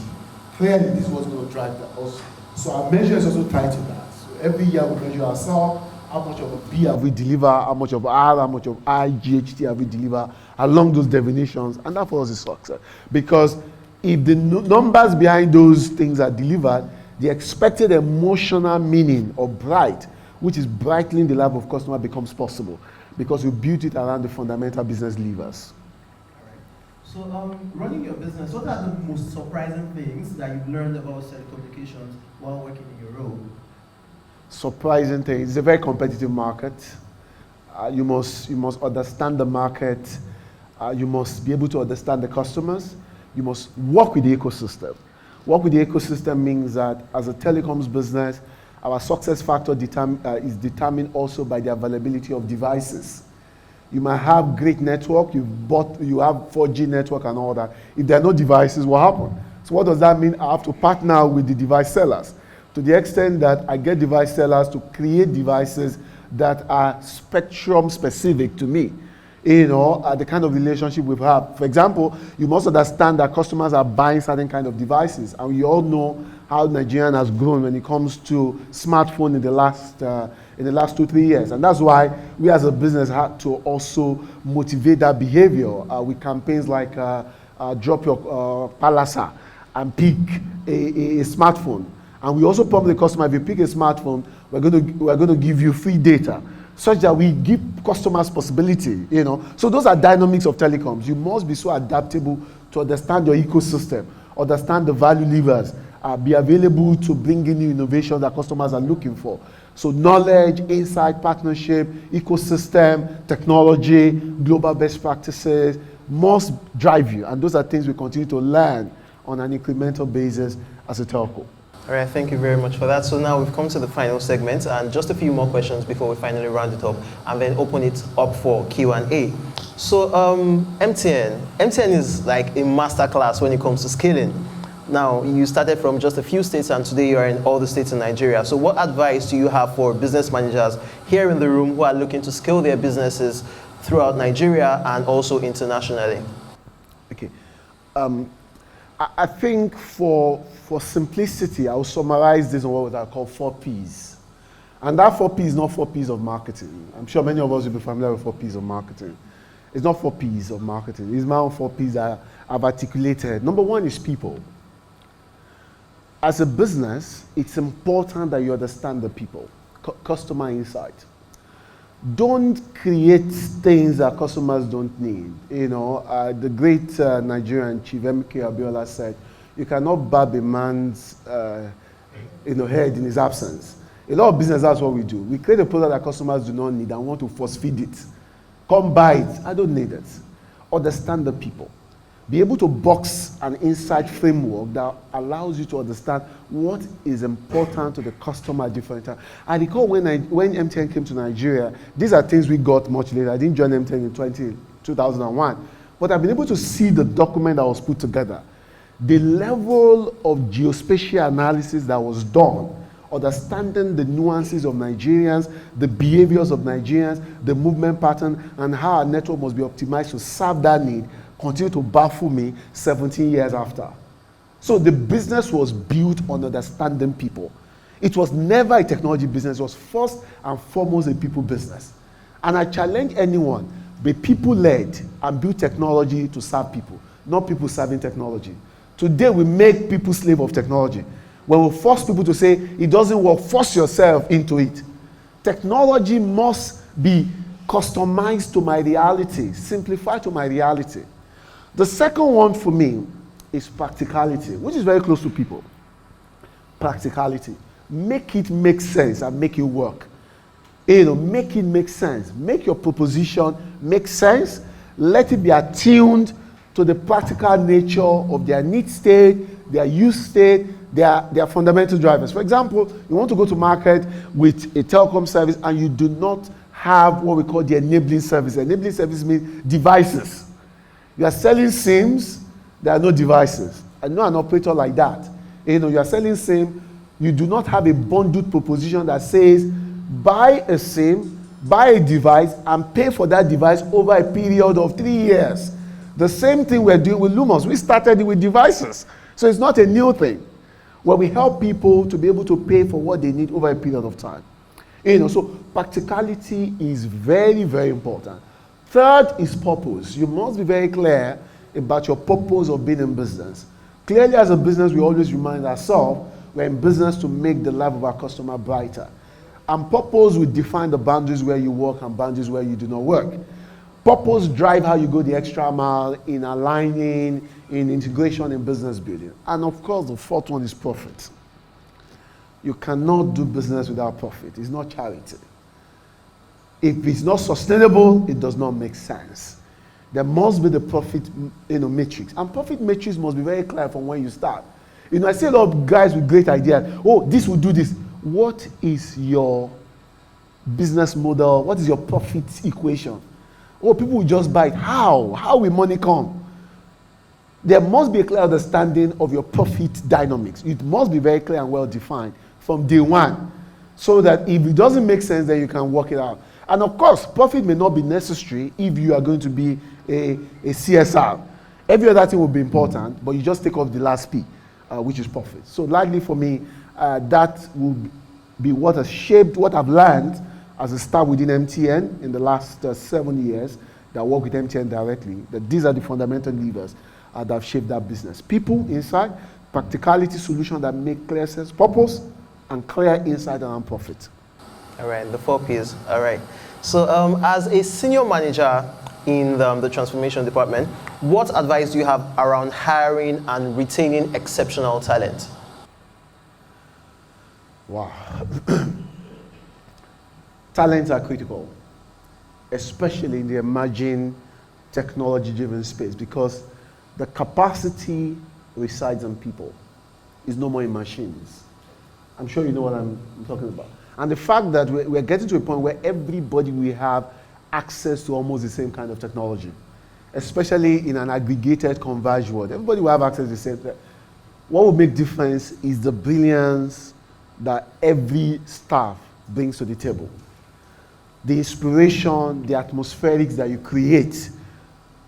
D: Clearly, this was going to drive us. So our measure is also tied to that. So every year we measure ourselves, how much of a B have we deliver, how much of R, how much of I, GHT have we deliver along those definitions, and that for us is success. Because if the numbers behind those things are delivered, the expected emotional meaning of Bright, which is brightening the life of customer, becomes possible because we built it around the fundamental business levers.
C: So, running your business, what are the most surprising things that you've learned about telecommunications while working in your role?
B: Surprising things. It's a very competitive market. You must understand the market. You must be able to understand the customers. You must work with the ecosystem. Work with the ecosystem means that as a telecoms business, our success factor is determined also by the availability of devices. You might have great network, you have 4G network and all that. If there are no devices, what happens? So what does that mean? I have to partner with the device sellers to the extent that I get device sellers to create devices that are spectrum specific to me. You know, the kind of relationship we have. For example, you must understand that customers are buying certain kind of devices, and we all know how Nigerian has grown when it comes to smartphone in the last 2-3 years, and that's why we as a business had to also motivate that behavior with campaigns like drop your palasa and pick a smartphone, and we also promise the customer, if you pick a smartphone, we're going to give you free data, such that we give customers possibility, you know. So those are dynamics of telecoms. You must be so adaptable to understand your ecosystem, understand the value levers, be available to bring in new innovation that customers are looking for. So knowledge, insight, partnership, ecosystem, technology, global best practices must drive you. And those are things we continue to learn on an incremental basis as a telco.
A: All right, thank you very much for that. So now we've come to the final segment, and just a few more questions before we finally round it up and then open it up for Q&A. So MTN is like a masterclass when it comes to scaling. Now, you started from just a few states and today you are in all the states in Nigeria. So what advice do you have for business managers here in the room who are looking to scale their businesses throughout Nigeria and also internationally?
B: Okay. I think for simplicity, I will summarize this on what I call 4 Ps. And that 4 Ps is not 4 Ps of marketing. I'm sure many of us will be familiar with 4 Ps of marketing. It's not 4 Ps of marketing. It's my own 4 Ps that I've articulated. Number 1 is people. As a business, it's important that you understand the people, customer insight. Don't create things that customers don't need. You know, the great Nigerian chief, M.K. Abiola, said, you cannot barb a man's head in his absence. A lot of business, that's what we do. We create a product that customers do not need and want to force feed it. Come buy it. I don't need it. Understand the people. Be able to box an insight framework that allows you to understand what is important to the customer at different times. I recall when MTN came to Nigeria, these are things we got much later. I didn't join MTN in 2001. But I've been able to see the document that was put together. The level of geospatial analysis that was done, understanding the nuances of Nigerians, the behaviors of Nigerians, the movement pattern, and how our network must be optimized to serve that need, continue to baffle me 17 years after. So the business was built on understanding people. It was never a technology business. It was first and foremost a people business. And I challenge anyone, be people-led and build technology to serve people, not people serving technology. Today we make people slave of technology. When we force people to say, it doesn't work, force yourself into it. Technology must be customized to my reality, simplified to my reality. The second one for me is practicality, which is very close to people. Practicality. Make it make sense and make it work. Make it make sense. Make your proposition make sense. Let it be attuned to the practical nature of their need state, their use state, their fundamental drivers. For example, you want to go to market with a telecom service and you do not have what we call the enabling service. Enabling service means devices. You are selling SIMs, there are no devices. I know an operator like that. You are selling SIM, you do not have a bundled proposition that says, buy a SIM, buy a device, and pay for that device over a period of 3 years. The same thing we're doing with Lumos. We started it with devices. So it's not a new thing. Where we help people to be able to pay for what they need over a period of time. So practicality is very, very important. Third is purpose. You must be very clear about your purpose of being in business. Clearly, as a business, we always remind ourselves we're in business to make the life of our customer brighter. And purpose will define the boundaries where you work and boundaries where you do not work. Purpose drive how you go the extra mile in aligning, in integration, in business building. And of course, the fourth one is profit. You cannot do business without profit. It's not charity. If it's not sustainable, it does not make sense. There must be the profit matrix. And profit matrix must be very clear from when you start. I see a lot of guys with great ideas. Oh, this will do this. What is your business model? What is your profit equation? Oh, people will just buy it. How? How will money come? There must be a clear understanding of your profit dynamics. It must be very clear and well defined from day one, so that if it doesn't make sense, then you can work it out. And of course, profit may not be necessary if you are going to be a CSR. Every other thing will be important, but you just take off the last P, which is profit. So likely for me, that will be what has shaped what I've learned as a staff within MTN in the last 7 years that work with MTN directly, that these are the fundamental levers that have shaped that business. People inside, practicality, solution that make clear sense, purpose, and clear insight around profit.
A: All right, the 4 Ps. All right. So as a senior manager in the transformation department, what advice do you have around hiring and retaining exceptional talent?
B: Wow. Talents are critical, especially in the emerging technology-driven space, because the capacity resides in people. It's no more in machines. I'm sure you know what I'm talking about. And the fact that we're getting to a point where everybody will have access to almost the same kind of technology, especially in an aggregated, converged world. Everybody will have access to the same thing. What will make difference is the brilliance that every staff brings to the table. The inspiration, the atmospherics that you create,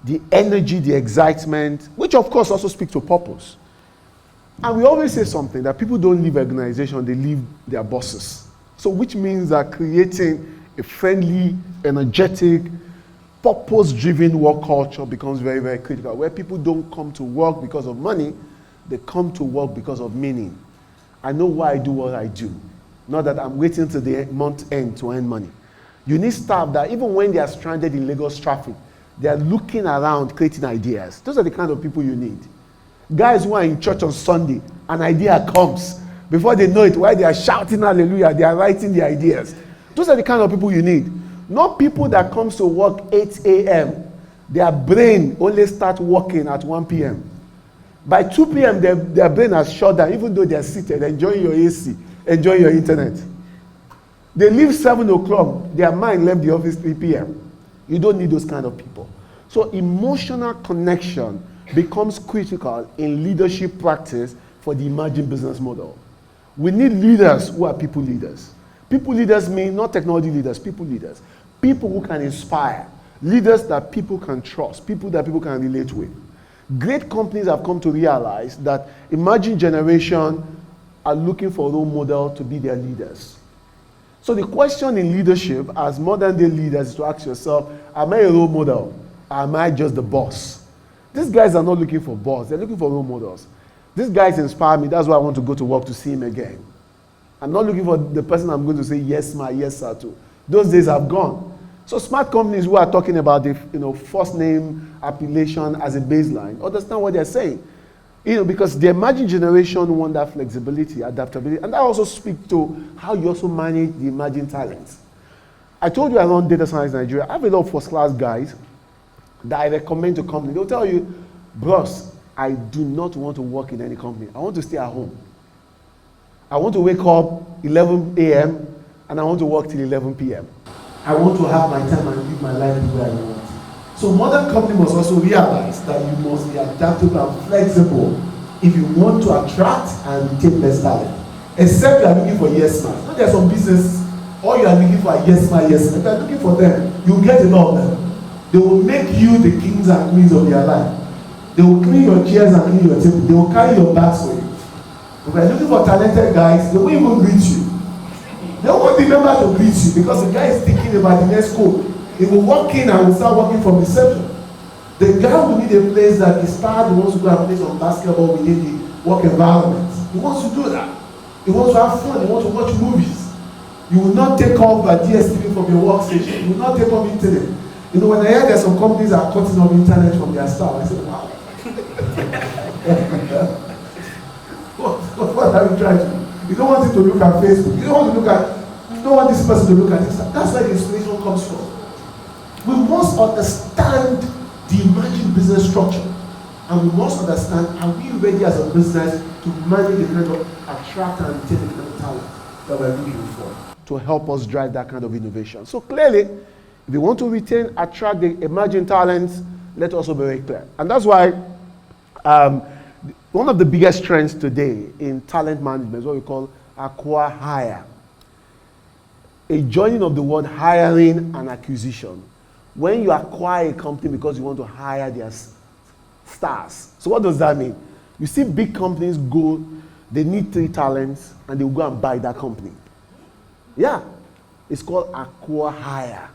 B: the energy, the excitement, which of course also speaks to purpose. And we always say something, that people don't leave organization, they leave their bosses. So which means that creating a friendly, energetic, purpose-driven work culture becomes very, very critical, where people don't come to work because of money, they come to work because of meaning. I know why I do what I do, not that I'm waiting till the month end to earn money. You need staff that even when they are stranded in Lagos traffic, they are looking around, creating ideas. Those are the kind of people you need. Guys who are in church on Sunday, an idea comes. Before they know it, while they are shouting hallelujah, they are writing the ideas. Those are the kind of people you need. Not people that comes to work 8 a.m. Their brain only starts working at 1 p.m. By 2 p.m., their brain has shut down, even though they are seated, enjoying your AC, enjoying your internet. They leave 7 o'clock, their mind left the office 3 p.m. You don't need those kind of people. So emotional connection becomes critical in leadership practice for the emerging business model. We need leaders who are people leaders. People leaders mean not technology leaders, people leaders. People who can inspire. Leaders that people can trust, people that people can relate with. Great companies have come to realize that emerging generation are looking for a role model to be their leaders. So the question in leadership as modern day leaders is to ask yourself, am I a role model? Or am I just the boss? These guys are not looking for boss, they're looking for role models. These guys inspire me, that's why I want to go to work to see him again. I'm not looking for the person I'm going to say yes ma, yes sir to. Those days have gone. So smart companies who are talking about the first name appellation as a baseline understand what they're saying. Because the emerging generation want that flexibility, adaptability, and that also speaks to how you also manage the emerging talents. I told you I run Data Science Nigeria. I have a lot of first-class guys that I recommend to companies. They'll tell you, bros, I do not want to work in any company. I want to stay at home. I want to wake up 11 a.m. and I want to work till 11 p.m. I want to have my time and live my life the way I want.
D: So modern company must also realize that you must be adaptable and flexible if you want to attract and retain best talent. Except you are looking for yes man. You know, there are some businesses, all you are looking for are yes man, yes man. If you are looking for them, you will get a lot of them. They will make you the kings and queens of their life. They will clean your chairs and clean your table. They will carry your bags for you. If you are looking for talented guys, they won't even greet you. They won't remember to greet you because the guy is thinking about the next code. He will walk in and will start working from reception. The guy will need a place that is tired. He wants to go and play some basketball within the work environment. He wants to do that. He wants to have fun. He wants to watch movies. You will not take off a DSTV from your workstation. You will not take off internet. You know, when I hear that some companies are cutting off internet from their staff, I say, wow. what are you trying to do? You don't want him to look at Facebook. You don't want this person to look at this. That's where the inspiration comes from. We must understand the emerging business structure, and we must understand, are we ready as a business to manage the kind of attract and retain the kind of talent that we're looking for to help us drive that kind of innovation. So clearly, if we want to retain, attract the emerging talents, let us also be very clear. And that's why one of the biggest trends today in talent management is what we call acquire hire. A joining of the word hiring and acquisition. When you acquire a company because you want to hire their stars. So what does that mean? You see big companies go, they need 3 talents and they will go and buy that company. Yeah, it's called acquire hire.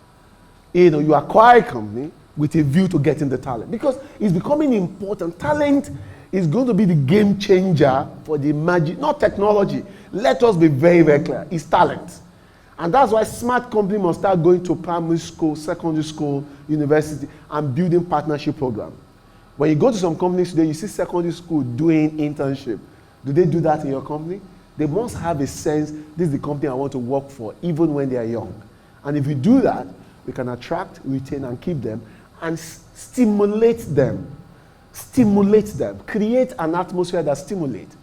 D: You know, you acquire a company with a view to getting the talent because it's becoming important. Talent is going to be the game changer for the emerging, not technology. Let us be very, very clear. It's talent. And that's why smart companies must start going to primary school, secondary school, university, and building partnership programs. When you go to some companies today, you see secondary school doing internship. Do they do that in your company? They must have a sense, this is the company I want to work for, even when they are young. And if you do that, we can attract, retain, and keep them, and stimulate them. Stimulate them. Create an atmosphere that stimulates.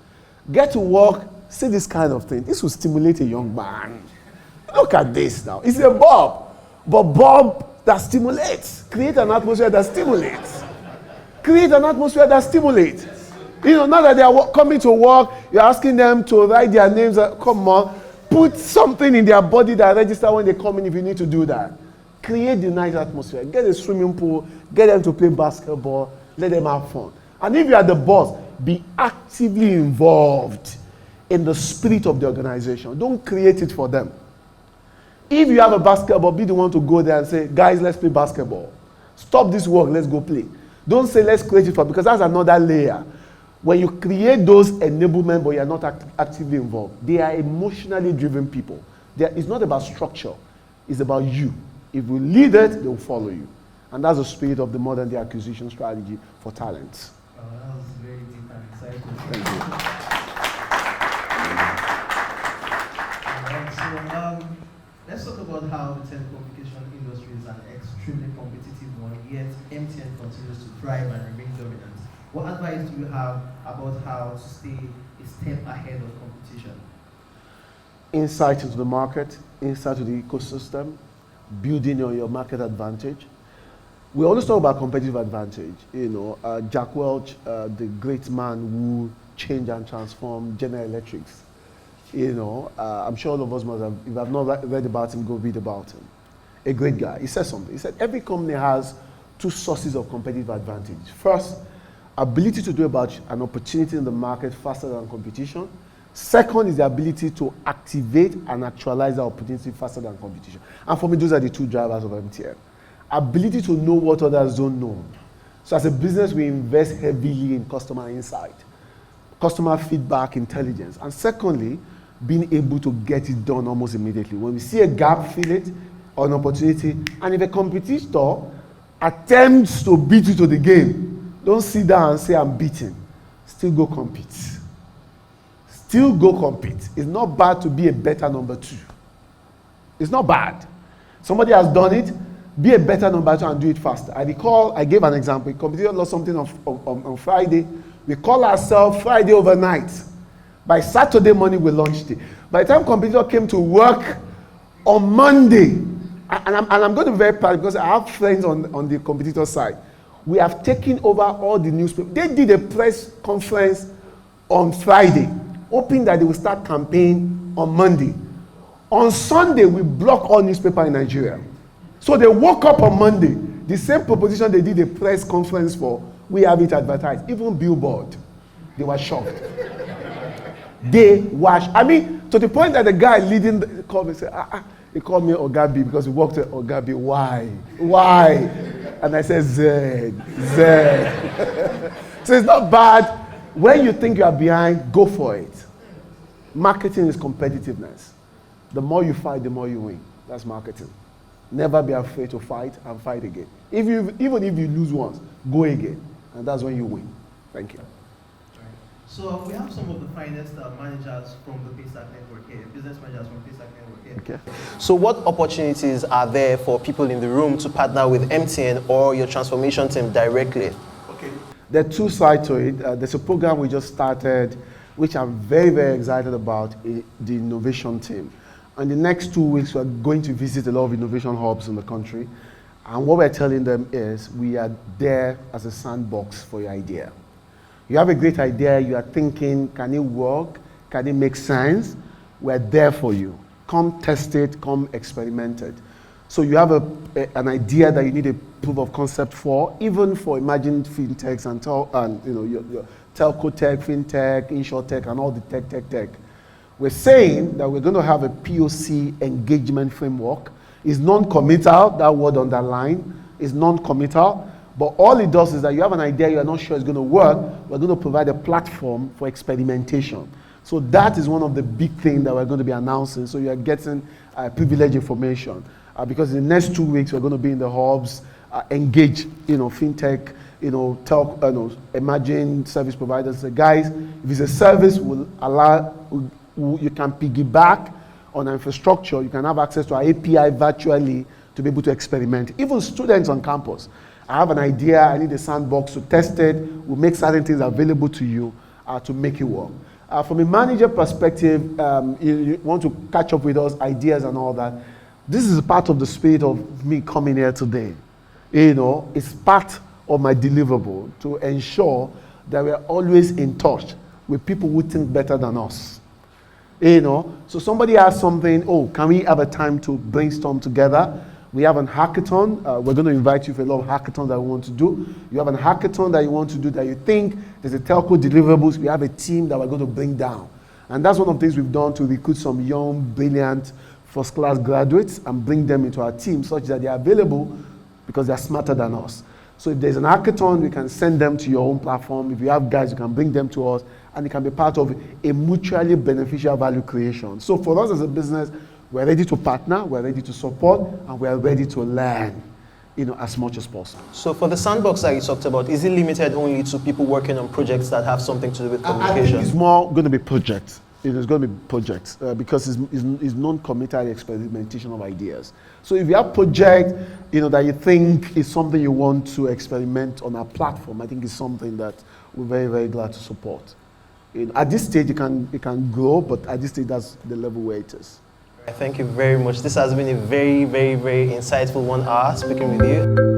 D: Get to work, see this kind of thing. This will stimulate a young man. Look at this now. It's a bulb, but bulb that stimulates. Create an atmosphere that stimulates. Create an atmosphere that stimulates. You know, now that they are coming to work, you're asking them to write their names. Come on, put something in their body that register when they come in if you need to do that. Create the nice atmosphere. Get a swimming pool. Get them to play basketball. Let them have fun. And if you are the boss, be actively involved in the spirit of the organization. Don't create it for them. If you have a basketball, be the one to go there and say, guys, let's play basketball. Stop this work, let's go play. Don't say, let's create it for, because that's another layer. When you create those enablement, but you're not actively involved, they are emotionally driven people. It's not about structure, it's about you. If you lead it, they will follow you. And that's the spirit of the modern day acquisition strategy for talents.
C: That was very deep and exciting.
B: Thank you.
C: So let's talk about how the telecommunication industry is an extremely competitive one, yet MTN continues to thrive and remain dominant. What advice do you have about how to stay a step ahead of competition?
B: Insight into the market, insight to the ecosystem, building on your market advantage. We always talk about competitive advantage. You know, Jack Welch, the great man who changed and transformed General Electrics. You know, I'm sure all of us must have, if you have not read about him, go read about him. A great guy. He said something. He said, every company has 2 sources of competitive advantage. First, ability to do about an opportunity in the market faster than competition. Second is the ability to activate and actualize the opportunity faster than competition. And for me, those are the 2 drivers of MTN. Ability to know what others don't know. So as a business, we invest heavily in customer insight, customer feedback, intelligence. And secondly, being able to get it done almost immediately. When we see a gap, fill it, or an opportunity, and if a competitor attempts to beat you to the game, don't sit down and say, I'm beaten. Still go compete. Still go compete. It's not bad to be a better number 2. It's not bad. Somebody has done it, be a better number 2 and do it faster. I recall, I gave an example. A competitor lost something on Friday. We call ourselves Friday overnight. By Saturday morning, we launched it. By the time competitor came to work on Monday, I'm going to be very proud because I have friends on the competitor side. We have taken over all the newspapers. They did a press conference on Friday, hoping that they will start campaign on Monday. On Sunday, we block all newspapers in Nigeria. So they woke up on Monday. The same proposition they did a press conference for, we have it advertised. Even Billboard, they were shocked. They watched. I mean, to the point that the guy leading called me and said, he called me Ogabi because we worked at Ogabi. Why? And I said, Z. So it's not bad. When you think you are behind, go for it. Marketing is competitiveness. The more you fight, the more you win. That's marketing. Never be afraid to fight and fight again. Even if you lose once, go again. And that's when you win. Thank you.
C: So we have some of the finest managers from the Paystack network here, business managers from Paystack network here.
B: Okay.
A: So what opportunities are there for people in the room to partner with MTN or your transformation team directly?
B: Okay. There are two sides to it. There's a program we just started, which I'm very, very excited about, the innovation team. And the next 2 weeks, we're going to visit a lot of innovation hubs in the country. And what we're telling them is we are there as a sandbox for your idea. You have a great idea, you are thinking, can it work? Can it make sense? We're there for you. Come test it, come experiment it. So you have an idea that you need a proof of concept for, even for emerging fintechs and your telco tech, fintech, insurtech, and all the tech. We're saying that we're going to have a POC engagement framework. It's non-committal, that word underlined, is non-committal. But all it does is that you have an idea, you are not sure it's going to work, we're going to provide a platform for experimentation. So that is one of the big things that we're going to be announcing. So you are getting privileged information. Because in the next 2 weeks, we're going to be in the hubs, engage, fintech, emerging service providers. So guys, if it's a service, will allow, you can piggyback on our infrastructure. You can have access to our API virtually to be able to experiment. Even students on campus. I have an idea, I need a sandbox to test it. We'll make certain things available to you to make it work. From a manager perspective, you want to catch up with us, ideas and all that. This is part of the spirit of me coming here today. It's part of my deliverable to ensure that we're always in touch with people who think better than us. So somebody has something, can we have a time to brainstorm together? We have an hackathon. We're going to invite you for a lot of hackathons that we want to do. You have an hackathon that you want to do that you think there's a telco deliverables. We have a team that we're going to bring down. And that's one of the things we've done to recruit some young, brilliant, first-class graduates and bring them into our team such that they're available because they're smarter than us. So if there's an hackathon, we can send them to your own platform. If you have guys, you can bring them to us, and it can be part of a mutually beneficial value creation. So for us as a business, we're ready to partner, we're ready to support, and we're ready to learn, as much as possible.
A: So for the sandbox that you talked about, is it limited only to people working on projects that have something to do with communication?
B: I think it's more going to be projects. It's going to be projects because it's non-committal experimentation of ideas. So if you have project, that you think is something you want to experiment on our platform, I think it's something that we're very, very glad to support. At this stage, it can grow, but at this stage, that's the level where it is.
A: Thank you very much. This has been a very, very, very insightful 1 hour speaking with you.